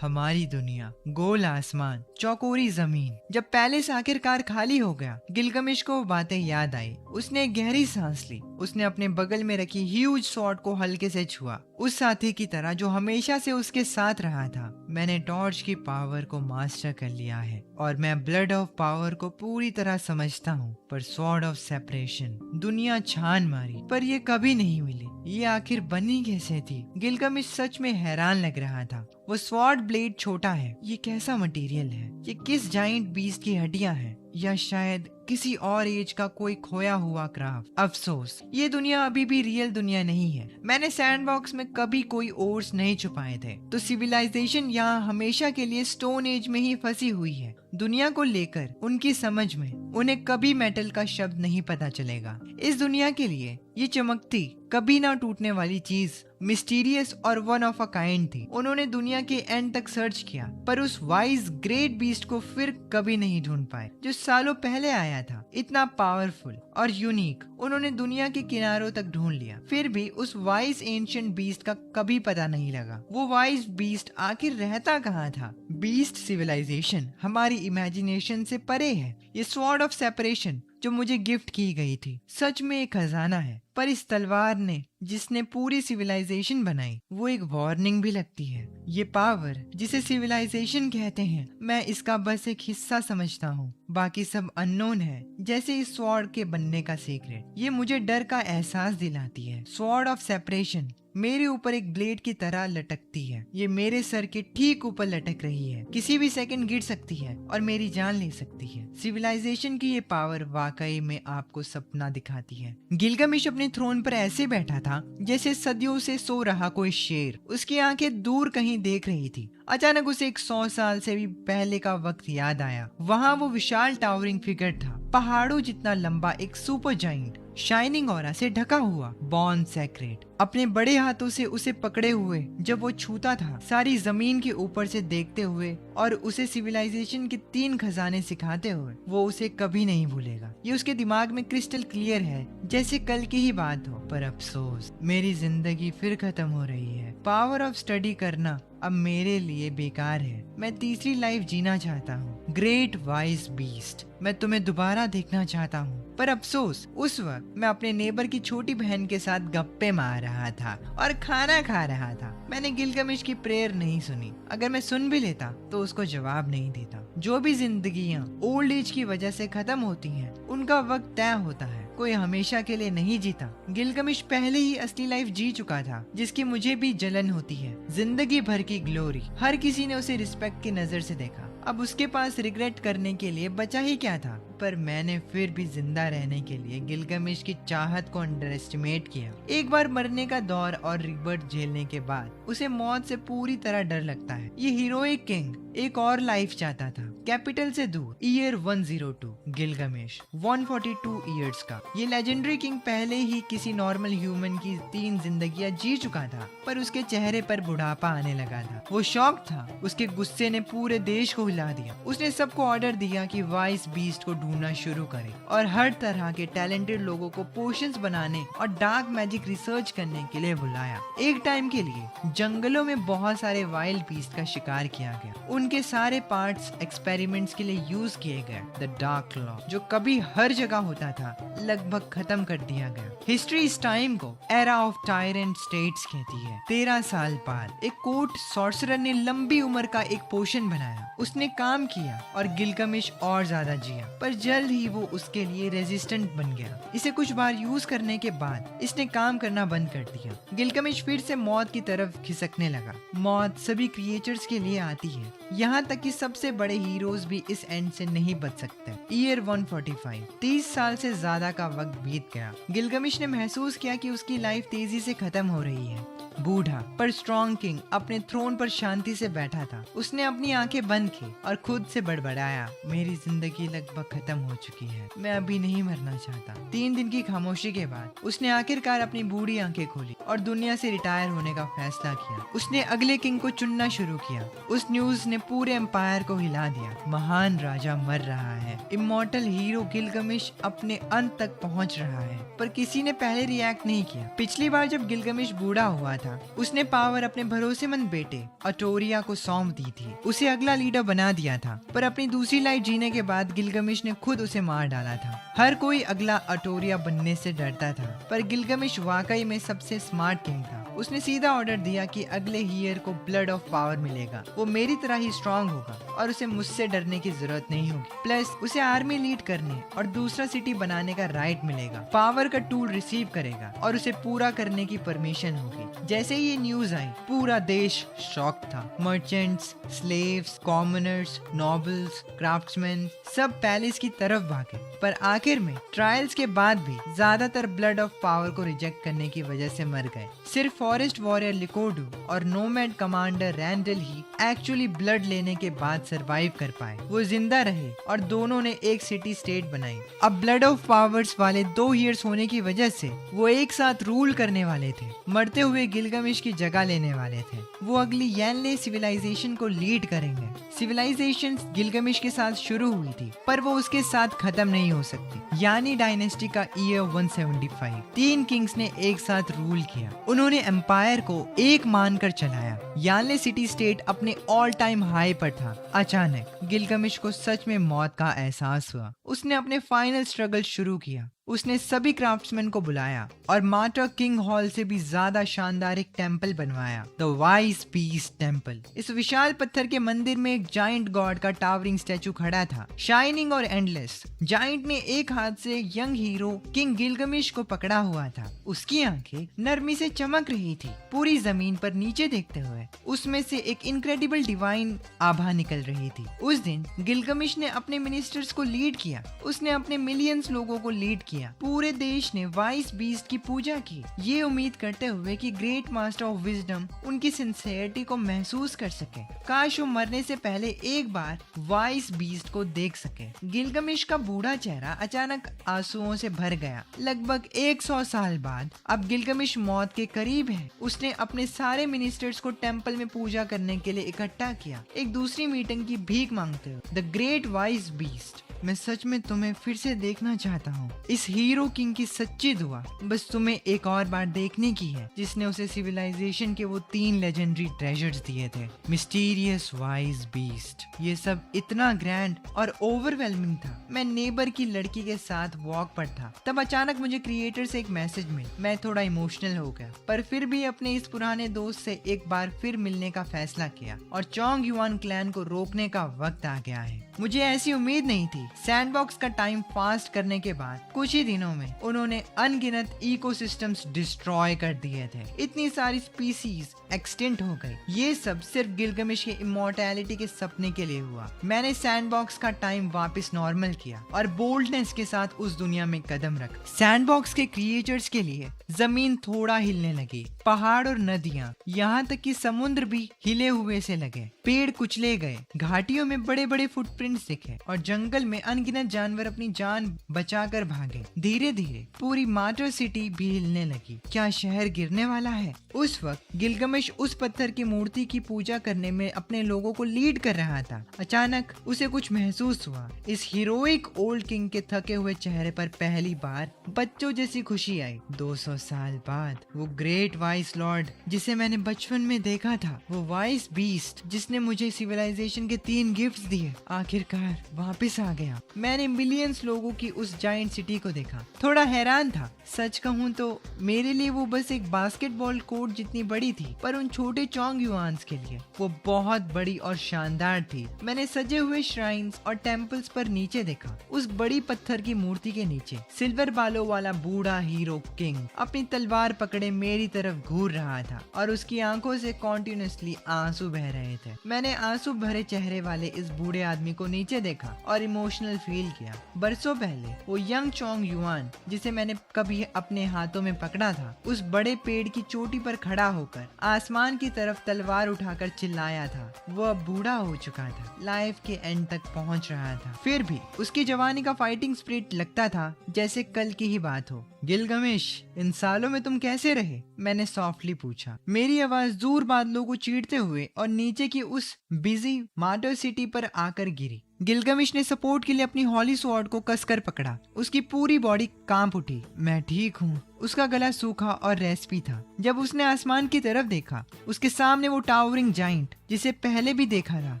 हमारी दुनिया, गोल आसमान, चौकोरी जमीन। जब पैलेस आखिरकार खाली हो गया, गिलगमिश को वो बातें याद आई। उसने एक गहरी सांस ली। उसने अपने बगल में रखी ह्यूज स्वॉर्ड को हल्के से छुआ, उस साथी की तरह जो हमेशा से उसके साथ रहा था। मैंने टॉर्च की पावर को मास्टर कर लिया है और मैं ब्लड ऑफ पावर को पूरी तरह समझता हूँ, पर स्वॉर्ड ऑफ सेपरेशन दुनिया छान मारी पर ये कभी नहीं मिली। ये आखिर बनी कैसे थी? गिलगमिश सच में हैरान लग रहा था। वो स्वॉर्ड ब्लेड छोटा है, ये कैसा मटेरियल है? ये किस जाइंट बीस्ट की हड्डियां हैं? या शायद किसी और एज का कोई खोया हुआ क्राफ्ट। अफसोस, ये दुनिया अभी भी रियल दुनिया नहीं है। मैंने सैंडबॉक्स में कभी कोई ओर्स नहीं छुपाए थे, तो सिविलाइजेशन यहाँ हमेशा के लिए स्टोन एज में ही फंसी हुई है। दुनिया को लेकर उनकी समझ में उन्हें कभी मेटल का शब्द नहीं पता चलेगा। इस दुनिया के लिए ये चमकती, कभी ना टूटने वाली चीज मिस्टीरियस और वन ऑफ अ काइंड थी। उन्होंने दुनिया के एंड तक सर्च किया, पर उस वाइज ग्रेट बीस्ट को फिर कभी नहीं ढूंढ पाए जो सालों पहले आया था। इतना पावरफुल और यूनिक उन्होंने दुनिया के किनारों तक ढूंढ लिया, फिर भी उस वाइज एंशिएंट बीस्ट का कभी पता नहीं लगा। वो वाइज बीस्ट आखिर रहता कहाँ था? बीस्ट सिविलाइजेशन हमारी इमेजिनेशन से परे है। ये स्वॉर्ड ऑफ सेपरेशन जो मुझे गिफ्ट की गई थी सच में एक खजाना है, पर इस तलवार ने जिसने पूरी सिविलाइजेशन बनाई वो एक वार्निंग भी लगती है। ये पावर जिसे सिविलाइजेशन कहते हैं, मैं इसका बस एक हिस्सा समझता हूँ, बाकी सब अननोन है, जैसे इस स्वॉर्ड के बनने का सीक्रेट। ये मुझे डर का एहसास दिलाती है। स्वॉर्ड ऑफ सेपरेशन मेरे ऊपर एक ब्लेड की तरह लटकती है। ये मेरे सर के ठीक ऊपर लटक रही है, किसी भी सेकंड गिर सकती है और मेरी जान ले सकती है। सिविलाइजेशन की ये पावर वाकई में आपको सपना दिखाती है। गिलगामेश अपने थ्रोन पर ऐसे बैठा था जैसे सदियों से सो रहा कोई शेर। उसकी आंखें दूर कहीं देख रही थी। अचानक उसे एक 100 साल से भी पहले का वक्त याद आया। वहाँ वो विशाल टावरिंग फिगर था, पहाड़ों जितना लंबा, एक सुपर जाइंट, शाइनिंग ऑरा से ढका हुआ, बॉर्न सेक्रेट। अपने बड़े हाथों से उसे पकड़े हुए जब वो छूता था, सारी जमीन के ऊपर से देखते हुए और उसे सिविलाइजेशन के 3 खजाने सिखाते हुए, वो उसे कभी नहीं भूलेगा। ये उसके दिमाग में क्रिस्टल क्लियर है, जैसे कल की ही बात हो। पर अफसोस, मेरी जिंदगी फिर खत्म हो रही है। पावर ऑफ स्टडी करना अब मेरे लिए बेकार है। मैं तीसरी लाइफ जीना चाहता हूँ। ग्रेट वाइज बीस्ट, मैं तुम्हें दोबारा देखना चाहता हूँ। पर अफसोस, उस वक्त मैं अपने नेबर की छोटी बहन के साथ गप्पे मार रहा था और खाना खा रहा था। मैंने गिलगामेश की प्रेयर नहीं सुनी। अगर मैं सुन भी लेता तो उसको जवाब नहीं देता। जो भी जिंदगियाँ ओल्ड एज की वजह से खत्म होती हैं, उनका वक्त तय होता है, कोई हमेशा के लिए नहीं जीता। गिलगामेश पहले ही असली लाइफ जी चुका था, जिसकी मुझे भी जलन होती है। जिंदगी भर की ग्लोरी, हर किसी ने उसे रिस्पेक्ट की नजर से देखा। अब उसके पास रिग्रेट करने के लिए बचा ही क्या था? पर मैंने फिर भी जिंदा रहने के लिए गिलगामेश की चाहत को अंडर एस्टिमेट किया। एक बार मरने का दौर और रिबर्थ झेलने के बाद उसे मौत से पूरी तरह डर लगता है। ये हीरोइक किंग एक और लाइफ चाहता था, कैपिटल से दूर। ईयर 102, गिलगामेश 142 ईयर्स का। ये लेजेंडरी किंग पहले ही किसी नॉर्मल ह्यूमन की 3 जिंदगियां जी चुका था, पर उसके चेहरे पर बुढ़ापा आने लगा था। वो शॉक था। उसके गुस्से ने पूरे देश को हिला दिया। उसने सबको ऑर्डर दिया कि वाइस बीस्ट को ढूंढना शुरू करे और हर तरह के टैलेंटेड लोगों को पोशंस बनाने और डार्क मैजिक रिसर्च करने के लिए बुलाया। एक टाइम के लिए जंगलों में बहुत सारे वाइल्ड बीस्ट का शिकार किया गया। उनके सारे पार्ट्स एक्सपेरिमेंट्स के लिए यूज किए गए। द डार्क लॉ, जो कभी हर जगह होता था, लगभग खत्म कर दिया गया। हिस्ट्री इस टाइम को एरा ऑफ टायरेंट स्टेट्स कहती है। 13 साल बाद एक कोर्ट सॉर्सरर ने लंबी उम्र का एक पोशन बनाया। उसने काम किया और गिलगामेश और ज्यादा जिया, पर जल्द ही वो उसके लिए रेजिस्टेंट बन गया। इसे कुछ बार यूज करने के बाद इसने काम करना बंद कर दिया। गिलगामेश फिर से मौत की तरफ खिसकने लगा। मौत सभी क्रिएचर्स के लिए आती है, यहाँ तक कि सबसे बड़े हीरोज भी इस एंड से नहीं बच सकते। ईयर 145, 30 साल से ज्यादा का वक्त बीत गया। गिलगामेश ने महसूस किया कि उसकी लाइफ तेजी से खत्म हो रही है। बूढ़ा पर स्ट्रॉन्ग किंग अपने थ्रोन पर शांति से बैठा था। उसने अपनी आंखें बंद की और खुद से बड़बड़ाया, मेरी जिंदगी लगभग खत्म हो चुकी है, मैं अभी नहीं मरना चाहता। 3 दिन की खामोशी के बाद उसने आखिरकार अपनी बूढ़ी आंखें खोली और दुनिया से रिटायर होने का फैसला किया। उसने अगले किंग को चुनना शुरू किया। उस न्यूज ने पूरे एम्पायर को हिला दिया। महान राजा मर रहा है। इमॉर्टल हीरो गिलगामेश अपने अंत तक पहुंच रहा है। पर किसी ने पहले रिएक्ट नहीं किया। पिछली बार जब गिलगामेश बूढ़ा हुआ था, उसने पावर अपने भरोसेमंद बेटे अटोरिया को सौंप दी थी। उसे अगला लीडर बना दिया था, पर अपनी दूसरी लाइफ जीने के बाद गिलगामेश ने खुद उसे मार डाला था। हर कोई अगला अटोरिया बनने से डरता था, पर गिलगामेश वाकई में सबसे स्मार्ट किंग था। उसने सीधा ऑर्डर दिया कि अगले हीयर को ब्लड ऑफ पावर मिलेगा। वो मेरी तरह ही स्ट्रांग होगा और उसे मुझसे डरने की जरूरत नहीं होगी। प्लस उसे आर्मी लीड करने और दूसरा सिटी बनाने का राइट मिलेगा। पावर का टूल रिसीव करेगा और उसे पूरा करने की परमिशन होगी। जैसे ही ये न्यूज आई, पूरा देश शॉक था। Merchants, slaves, commoners, nobles, craftsman सब पैलेस की तरफ भागे। पर आखिर में ट्रायल्स के बाद भी ज्यादातर ब्लड ऑफ पावर को रिजेक्ट करने की वजह से मर गए। सिर्फ फॉरेस्ट वॉरियर लिकोडू और नोमैड कमांडर रैंडल ही एक्चुअली ब्लड लेने के बाद सरवाइव कर पाए। वो जिंदा रहे और दोनों ने एक सिटी स्टेट बनाई। अब ब्लड ऑफ पावर्स वाले 2 ईयर्स होने की वजह से वो एक साथ रूल करने वाले थे। मरते हुए गिलगमिश की जगह लेने वाले थे। वो अगली यैनले सिविलाइजेशन को लीड करेंगे। सिविलाइजेशन गिलगमिश के साथ शुरू हुई थी, पर वो उसके साथ खत्म नहीं हो सकती। यानी डायनेस्टी का ईयर 175। 3 किंग्स ने एक साथ रूल किया। उन्होंने एम्पायर को एक मानकर चलाया। यानले सिटी स्टेट अपने ऑल टाइम हाई पर था। अचानक गिलगमिश को सच में मौत का एहसास हुआ। उसने अपने फाइनल स्ट्रगल शुरू किया। उसने सभी क्राफ्ट्समैन को बुलाया और मार्टर किंग हॉल से भी ज्यादा शानदार एक टेम्पल बनवाया, द वाइज पीस टेम्पल। इस विशाल पत्थर के मंदिर में एक जाइंट गॉड का टावरिंग स्टैचू खड़ा था, शाइनिंग और एंडलेस। जाइंट ने एक हाथ से यंग हीरो किंग गिलगमिश को पकड़ा हुआ था। उसकी आंखें नरमी से चमक रही थी। पूरी जमीन पर नीचे देखते हुए उसमें से एक इनक्रेडिबल डिवाइन आभा निकल रही थी। उस दिन गिलगमिश ने अपने मिनिस्टर्स को लीड किया। उसने अपने मिलियंस लोगों को लीड किया। पूरे देश ने वाइस बीस्ट की पूजा की, ये उम्मीद करते हुए कि ग्रेट मास्टर ऑफ विजडम उनकी सिंसियरिटी को महसूस कर सके। काश वो मरने से पहले एक बार वाइस बीस्ट को देख सके। गिलगमिश का बूढ़ा चेहरा अचानक आंसुओं से भर गया। लगभग 100 साल बाद अब गिलगमिश मौत के करीब है। उसने अपने सारे मिनिस्टर्स को टेम्पल में पूजा करने के लिए इकट्ठा किया, एक दूसरी मीटिंग की भीख मांगते हुए। द ग्रेट वाइस बीस्ट, मैं सच में तुम्हें फिर से देखना चाहता हूँ। इस हीरो किंग की सच्ची दुआ बस तुम्हें एक और बार देखने की है, जिसने उसे सिविलाइजेशन के वो 3 लेजेंडरी ट्रेजर्स दिए थे। Mysterious wise beast. ये सब इतना ग्रैंड और ओवरवेलमिंग था। मैं नेबर की लड़की के साथ वॉक पर था, तब अचानक मुझे क्रिएटर से एक मैसेज मिला। मैं थोड़ा इमोशनल हो गया, पर फिर भी अपने इस पुराने दोस्त से एक बार फिर मिलने का फैसला किया और चोंग युआन क्लैन को रोकने का वक्त आ गया है। मुझे ऐसी उम्मीद नहीं थी। सैंडबॉक्स का टाइम फास्ट करने के बाद कुछ ही दिनों में उन्होंने अनगिनत इकोसिस्टम्स डिस्ट्रॉय कर दिए थे। इतनी सारी स्पीसीज एक्सटिंक्ट हो गई। ये सब सिर्फ गिलगमिश के इमॉर्टैलिटी के सपने के लिए हुआ। मैंने सैंडबॉक्स का टाइम वापस नॉर्मल किया और बोल्डनेस के साथ उस दुनिया में कदम रखा। सैंडबॉक्स के क्रिएचर्स के लिए जमीन थोड़ा हिलने लगी। पहाड़ और नदियां, यहाँ तक कि समुद्र भी हिले हुए से लगे। पेड़ कुचले गए, घाटियों में बड़े बड़े फुटप्रिंट्स दिखे और जंगल में अनगिनत जानवर अपनी जान बचाकर भागे। धीरे धीरे पूरी मार्टर सिटी भी हिलने लगी। क्या शहर गिरने वाला है? उस वक्त गिलगमिश उस पत्थर की मूर्ति की पूजा करने में अपने लोगों को लीड कर रहा था। अचानक उसे कुछ महसूस हुआ। इस हीरोइक ओल्ड किंग के थके हुए चेहरे पर पहली बार बच्चों जैसी खुशी आई। 200 साल बाद वो ग्रेट वाइस लॉर्ड जिसे मैंने बचपन में देखा था, वो वाइस बीस्ट जिसने मुझे सिविलाइजेशन के 3 गिफ्ट्स दिए, आखिरकार वापस आ गया। मैंने मिलियंस लोगों की उस जाइंट सिटी को देखा। थोड़ा हैरान था। सच कहूँ तो मेरे लिए वो बस एक बास्केटबॉल कोर्ट जितनी बड़ी थी, पर उन छोटे चोंग युआन्स के लिए वो बहुत बड़ी और शानदार थी। मैंने सजे हुए श्राइन्स और टेम्पल्स पर नीचे देखा। उस बड़ी पत्थर की मूर्ति के नीचे सिल्वर बालों वाला बूढ़ा हीरो किंग अपनी तलवार पकड़े मेरी तरफ घूर रहा था और उसकी आंखों से कॉन्टिन्यूसली आंसू बह रहे थे। मैंने आंसू भरे चेहरे वाले इस बूढ़े आदमी को नीचे देखा और इमोशनल फील किया। बरसों पहले वो यंग चोंग युआन जिसे मैंने कभी अपने हाथों में पकड़ा था, उस बड़े पेड़ की चोटी पर खड़ा होकर आसमान की तरफ तलवार उठाकर चिल्लाया था। वो अब बूढ़ा हो चुका था, लाइफ के एंड तक पहुंच रहा था। फिर भी उसकी जवानी का फाइटिंग स्पिरिट लगता था जैसे कल की ही बात हो। गिलगमिश, इन सालों में तुम कैसे रहे? मैंने सॉफ्टली पूछा। मेरी आवाज दूर बादलों को चीरते हुए और नीचे की उस बिजी मार्टर सिटी पर आकर गिरी। गिलगमिश ने सपोर्ट के लिए अपनी हॉली स्वॉर्ड को कसकर पकड़ा। उसकी पूरी बॉडी कांप उठी। मैं ठीक हूँ। उसका गला सूखा और रेस्पी था। जब उसने आसमान की तरफ देखा, उसके सामने वो टावरिंग जाइंट जिसे पहले भी देखा था,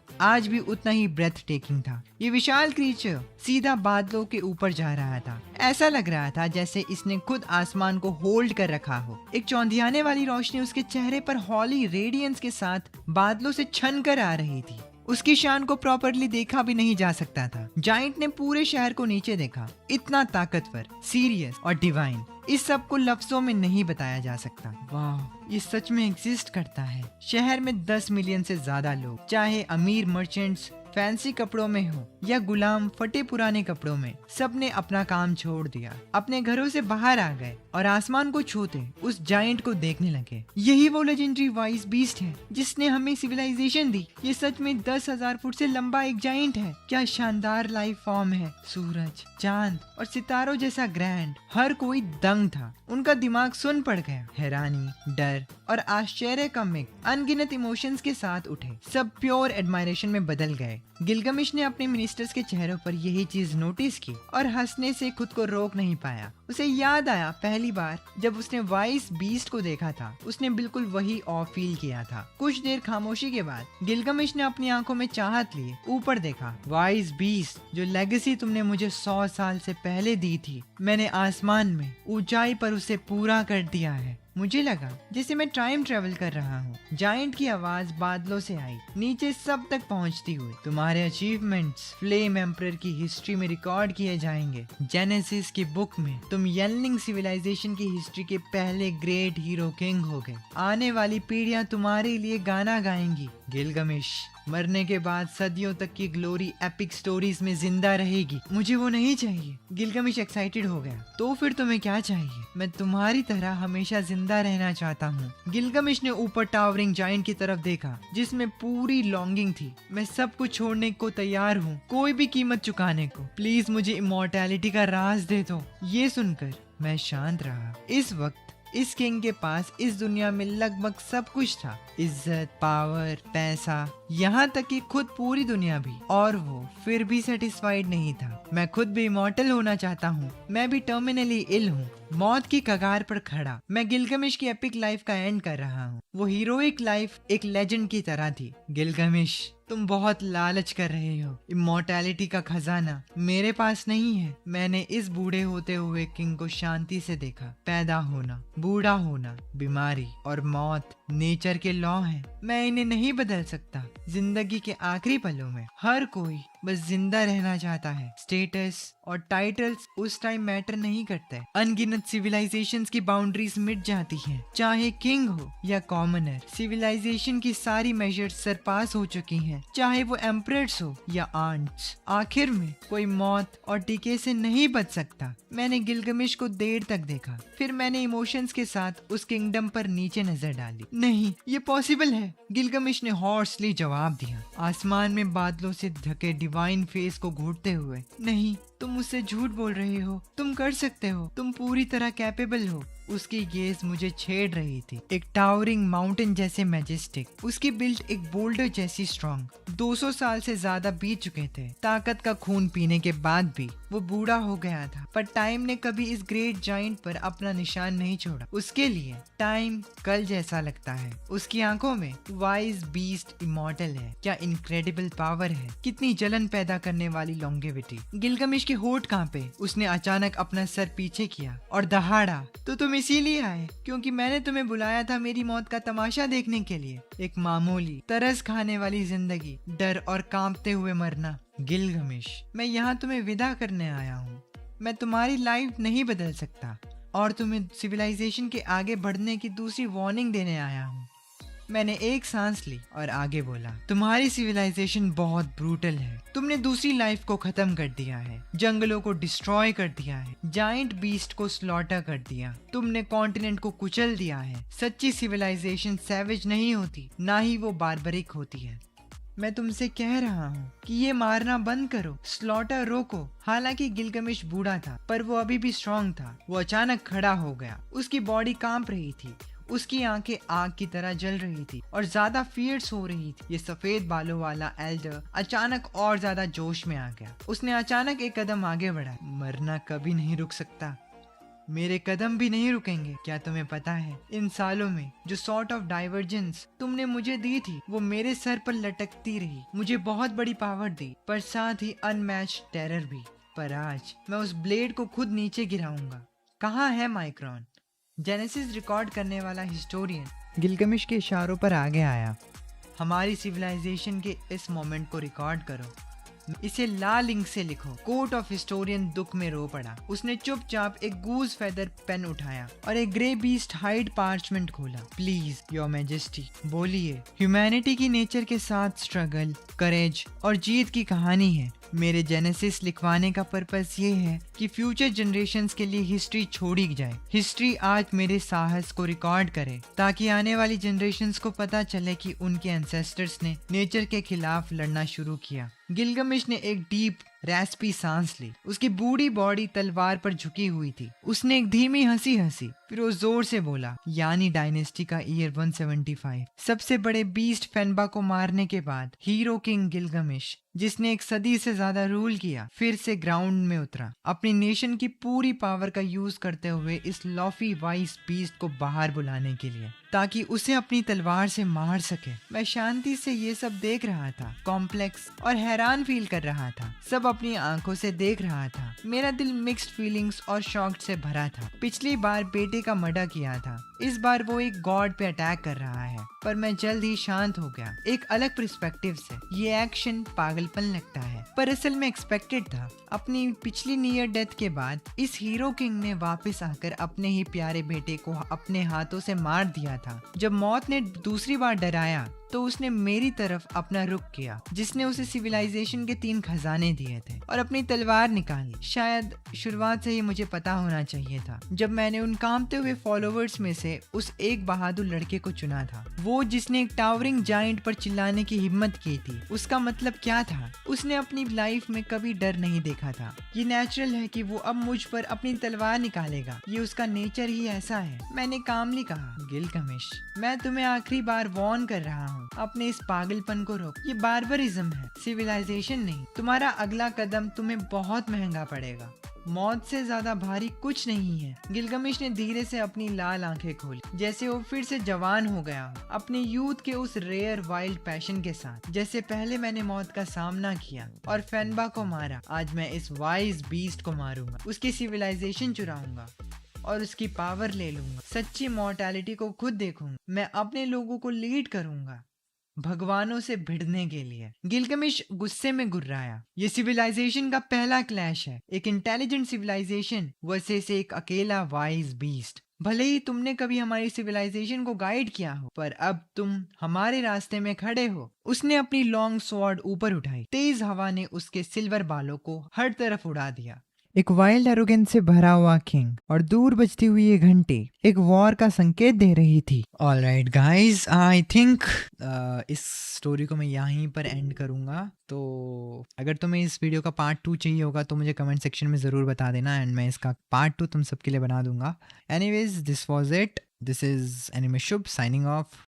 आज भी उतना ही ब्रेथ टेकिंग था। ये विशाल क्रीचर सीधा बादलों के ऊपर जा रहा था। ऐसा लग रहा था जैसे इसने खुद आसमान को होल्ड कर रखा हो। एक चौंधियाने वाली रोशनी उसके चेहरे पर हॉली रेडियंस के साथ बादलों से छन कर आ रही थी। उसकी शान को प्रॉपरली देखा भी नहीं जा सकता था। जाइंट ने पूरे शहर को नीचे देखा। इतना ताकतवर, सीरियस और डिवाइन, इस सब को लफ्जों में नहीं बताया जा सकता। वाह, ये सच में एग्जिस्ट करता है। शहर में 10 मिलियन से ज्यादा लोग, चाहे अमीर मर्चेंट्स फैंसी कपड़ों में हो या गुलाम फटे पुराने कपड़ों में, सबने अपना काम छोड़ दिया, अपने घरों से बाहर आ गए और आसमान को छूते उस जाइंट को देखने लगे। यही वो लेजेंडरी वाइस बीस्ट है जिसने हमें सिविलाइजेशन दी। ये सच में 10,000 फुट से लंबा एक जाइंट है। क्या शानदार लाइफ फॉर्म है। सूरज, चांद और सितारों जैसा ग्रैंड। हर कोई दंग था। उनका दिमाग सुन पड़ गया। हैरानी, डर और आश्चर्य का मिक्स अनगिनत इमोशंस के साथ उठे। सब प्योर एडमायरेशन में बदल गए। गिलगमिश ने अपने मिनिस्टर्स के चेहरों पर यही चीज नोटिस की और हंसने से खुद को रोक नहीं पाया। उसे याद आया पहली बार जब उसने वाइस बीस्ट को देखा था। उसने बिल्कुल वही ऑ फील किया था। कुछ देर खामोशी के बाद गिलगमिश ने अपनी आंखों में चाहत लिए ऊपर देखा। वाइस बीस्ट, जो लेगेसी तुमने मुझे 100 साल से पहले दी थी, मैंने आसमान में ऊंचाई पर उसे पूरा कर दिया है। मुझे लगा जैसे मैं टाइम ट्रेवल कर रहा हूँ। जाइंट की आवाज बादलों से आई, नीचे सब तक पहुँचती हुई। तुम्हारे अचीवमेंट्स फ्लेम एम्परर की हिस्ट्री में रिकॉर्ड किए जाएंगे। जेनेसिस की बुक में तुम यंगलिंग सिविलाइजेशन की हिस्ट्री के पहले ग्रेट हीरो किंग हो गए। आने वाली पीढ़ियां तुम्हारे लिए गाना गाएंगी। गिलगमिश, मरने के बाद सदियों तक की ग्लोरी एपिक स्टोरीज में जिंदा रहेगी। मुझे वो नहीं चाहिए। गिलगमिश एक्साइटेड हो गया। तो फिर तुम्हें क्या चाहिए? मैं तुम्हारी तरह हमेशा जिंदा रहना चाहता हूँ। गिलगमिश ने ऊपर टावरिंग जाइंट की तरफ देखा जिसमें पूरी लॉन्गिंग थी। मैं सब कुछ छोड़ने को तैयार हूँ, कोई भी कीमत चुकाने को। प्लीज मुझे इमॉर्टैलिटी का राज दे दो। ये सुनकर मैं शांत रहा। इस वक्त इस किंग के पास इस दुनिया में लगभग सब कुछ था। इज्जत, पावर, पैसा, यहाँ तक कि खुद पूरी दुनिया भी। और वो फिर भी सेटिस्फाइड नहीं था। मैं खुद भी इमॉर्टल होना चाहता हूँ। मैं भी टर्मिनली इल हूँ, मौत की कगार पर खड़ा। मैं गिलगमिश की एपिक लाइफ का एंड कर रहा हूँ। वो हीरोइक लाइफ एक लेजेंड की तरह थी। गिलगमिश, तुम बहुत लालच कर रहे हो। इमॉर्टैलिटी का खजाना मेरे पास नहीं है। मैंने इस बूढ़े होते हुए किंग को शांति से देखा। पैदा होना, बूढ़ा होना, बीमारी और मौत नेचर के लॉ हैं। मैं इन्हें नहीं बदल सकता। जिंदगी के आखिरी पलों में हर कोई बस जिंदा रहना चाहता है। स्टेटस और टाइटल्स उस टाइम मैटर नहीं करते। अनगिनत सिविलाइजेशंस की बाउंड्रीज मिट जाती हैं। चाहे किंग हो या कॉमनर, सिविलाइजेशन की सारी मेजर्स सरपास हो चुकी हैं। चाहे वो एम्परर्स हो या आंट्स, आखिर में कोई मौत और टीके से नहीं बच सकता। मैंने गिलगमिश को देर तक देखा। फिर मैंने इमोशंस के साथ उस किंगडम पर नीचे नजर डाली। नहीं, ये पॉसिबल है, गिलगमिश ने हॉर्सली जवाब दिया, आसमान में बादलों से ढके डिवाइन फेस को घूरते हुए। नहीं, तुम मुझसे झूठ बोल रहे हो। तुम कर सकते हो। तुम पूरी तरह कैपेबल हो। उसकी गेज मुझे छेड़ रही थी। एक टावरिंग माउंटेन जैसे मैजेस्टिक, उसकी बिल्ड एक बोल्डर जैसी स्ट्रॉन्ग। 200 साल से ज्यादा बीत चुके थे। ताकत का खून पीने के बाद भी वो बूढ़ा हो गया था, पर टाइम ने कभी इस ग्रेट जाइंट पर अपना निशान नहीं छोड़ा। उसके लिए टाइम कल जैसा लगता है। उसकी आंखों में वाइज बीस्ट इमॉर्टल है। क्या इनक्रेडिबल पावर है। कितनी जलन पैदा करने वाली लॉन्गेविटी। गिलगमिश के होठ कांपे। उसने अचानक अपना सर पीछे किया और दहाड़ा, तो तुम इसीलिए आए क्योंकि मैंने तुम्हें बुलाया था मेरी मौत का तमाशा देखने के लिए। एक मामूली तरस खाने वाली जिंदगी, डर और कांपते हुए मरना। गिलगमिश, मैं यहाँ तुम्हें विदा करने आया हूँ। मैं तुम्हारी लाइफ नहीं बदल सकता और तुम्हें सिविलाइजेशन के आगे बढ़ने की दूसरी वार्निंग देने आया हूँ। मैंने एक सांस ली और आगे बोला, तुम्हारी सिविलाइजेशन बहुत ब्रूटल है। तुमने दूसरी लाइफ को खत्म कर दिया है, जंगलों को डिस्ट्रॉय कर दिया है, जाइंट बीस्ट को स्लॉटर कर दिया। तुमने कॉन्टिनेंट को कुचल दिया है। सच्ची सिविलाइजेशन सैवेज नहीं होती, ना ही वो बारबरिक होती है। मैं तुमसे कह रहा हूँ कि ये मारना बंद करो, स्लॉटर रोको। हालांकि गिलगमिश बूढ़ा था, पर वो अभी भी स्ट्रॉन्ग था। वो अचानक खड़ा हो गया। उसकी बॉडी कांप रही थी। उसकी आंखें आग की तरह जल रही थी और ज्यादा फियर्स हो रही थी। ये सफेद बालों वाला एल्डर अचानक और ज्यादा जोश में आ गया। उसने अचानक एक कदम आगे बढ़ाया। मरना कभी नहीं रुक सकता, मेरे कदम भी नहीं रुकेंगे। क्या तुम्हें पता है, इन सालों में जो सॉर्ट ऑफ डाइवर्जेंस तुमने मुझे दी थी वो मेरे सर पर लटकती रही, मुझे बहुत बड़ी पावर दी पर साथ ही अनमैच्ड टेरर भी। पर आज मैं उस ब्लेड को खुद नीचे गिराऊंगा। कहाँ है माइक्रोन? जेनेसिस रिकॉर्ड करने वाला हिस्टोरियन गिलगमिश के इशारों पर आगे आया। हमारी सिविलाइजेशन के इस मोमेंट को रिकॉर्ड करो, इसे लाल इंक से लिखो। कोर्ट ऑफ हिस्टोरियन दुख में रो पड़ा। उसने चुपचाप एक गूज फेदर पेन उठाया और एक ग्रे बीस्ट हाइड पार्चमेंट खोला। प्लीज योर मैजेस्टी, बोलिए। ह्यूमैनिटी की नेचर के साथ स्ट्रगल, करेज और जीत की कहानी है। मेरे जेनेसिस लिखवाने का पर्पस ये है कि फ्यूचर जनरेशन्स के लिए हिस्ट्री छोड़ी जाए। हिस्ट्री आज मेरे साहस को रिकॉर्ड करे ताकि आने वाली जनरेशन्स को पता चले कि उनके एंसेस्टर्स ने नेचर के खिलाफ लड़ना शुरू किया। गिलगमिश ने एक डीप रैस्पी सांस ली। उसकी बूढ़ी बॉडी तलवार पर झुकी हुई थी। उसने एक धीमी हंसी हंसी, फिर वो जोर से बोला, यानी डायनेस्टी का ईयर 175। सबसे बड़े बीस्ट फेनबा को मारने के बाद हीरो किंग गिलगमिश, जिसने एक सदी से ज्यादा रूल किया, फिर से ग्राउंड में उतरा, अपनी नेशन की पूरी पावर का यूज करते हुए इस लॉफी वाइस बीस्ट को बाहर बुलाने के लिए, ताकि उसे अपनी तलवार से मार सके। मैं शांति से ये सब देख रहा था, कॉम्प्लेक्स और हैरान फील कर रहा था। सब अपनी आंखों से देख रहा था। मेरा दिल मिक्स्ड फीलिंग्स और शॉक से भरा था। पिछली बार बेटे का मर्डर किया था, इस बार वो एक गॉड पे अटैक कर रहा है। पर मैं जल्द ही शांत हो गया, एक अलग पर्सपेक्टिव से। ये एक्शन पागलपन लगता है पर असल में एक्सपेक्टेड था। अपनी पिछली नियर डेथ के बाद इस हीरो किंग ने वापस आकर अपने ही प्यारे बेटे को अपने हाथों से मार दिया था। जब मौत ने दूसरी बार डराया तो उसने मेरी तरफ अपना रुख किया, जिसने उसे सिविलाइजेशन के 3 खजाने दिए थे और अपनी तलवार निकाली। शायद शुरुआत से ही मुझे पता होना चाहिए था। जब मैंने उन कांपते हुए फॉलोवर्स में से उस एक बहादुर लड़के को चुना था, वो जिसने एक टावरिंग जायंट पर चिल्लाने की हिम्मत की थी। उसका मतलब क्या था? उसने अपनी लाइफ में कभी डर नहीं देखा था। ये नेचुरल है कि वो अब मुझ पर अपनी तलवार निकालेगा, ये उसका नेचर ही ऐसा है। मैंने कामली कहा, गिलगमिश, मैं तुम्हें आखिरी बार वार्न कर रहा हूँ, अपने इस पागलपन को रोक। ये बार्बरिज्म है, सिविलाइजेशन नहीं। तुम्हारा अगला कदम तुम्हें बहुत महंगा पड़ेगा। मौत से ज्यादा भारी कुछ नहीं है। गिलगमिश ने धीरे से अपनी लाल आंखें खोली, जैसे वो फिर से जवान हो गया हो, अपने यूथ के उस रेयर वाइल्ड पैशन के साथ। जैसे पहले मैंने मौत का सामना किया और फेनबा को मारा, आज मैं इस वाइज बीस्ट को मारूंगा, उसकी सिविलाइजेशन चुराऊंगा और उसकी पावर ले लूंगा। सच्ची मॉर्टैलिटी को खुद देखूंगा। मैं अपने लोगों को लीड करूंगा भगवानों से भिड़ने के लिए। गिलगमिश गुस्से में गुर्राया। ये सिविलाइजेशन का पहला क्लैश है, एक इंटेलिजेंट सिविलाइजेशन वर्सेस एक अकेला वाइज बीस्ट। भले ही तुमने कभी हमारी सिविलाइजेशन को गाइड किया हो, पर अब तुम हमारे रास्ते में खड़े हो। उसने अपनी लॉन्ग स्वॉर्ड ऊपर उठाई। तेज हवा ने उसके सिल्वर बालों को हर तरफ उड़ा दिया। एक वाइल्ड एरोगेंस से भरा हुआ किंग और दूर बजती हुई ये घंटी एक वॉर का संकेत दे रही थी। ऑलराइट गाइस, आई थिंक इस स्टोरी को मैं यहीं पर एंड करूंगा। तो अगर तुम्हें इस वीडियो का पार्ट 2 चाहिए होगा तो मुझे कमेंट सेक्शन में ज़रूर बता देना एंड मैं इसका पार्ट 2 तुम सबके लिए बना दूंगा। Anyways, this was it. This is anime Shubh signing off.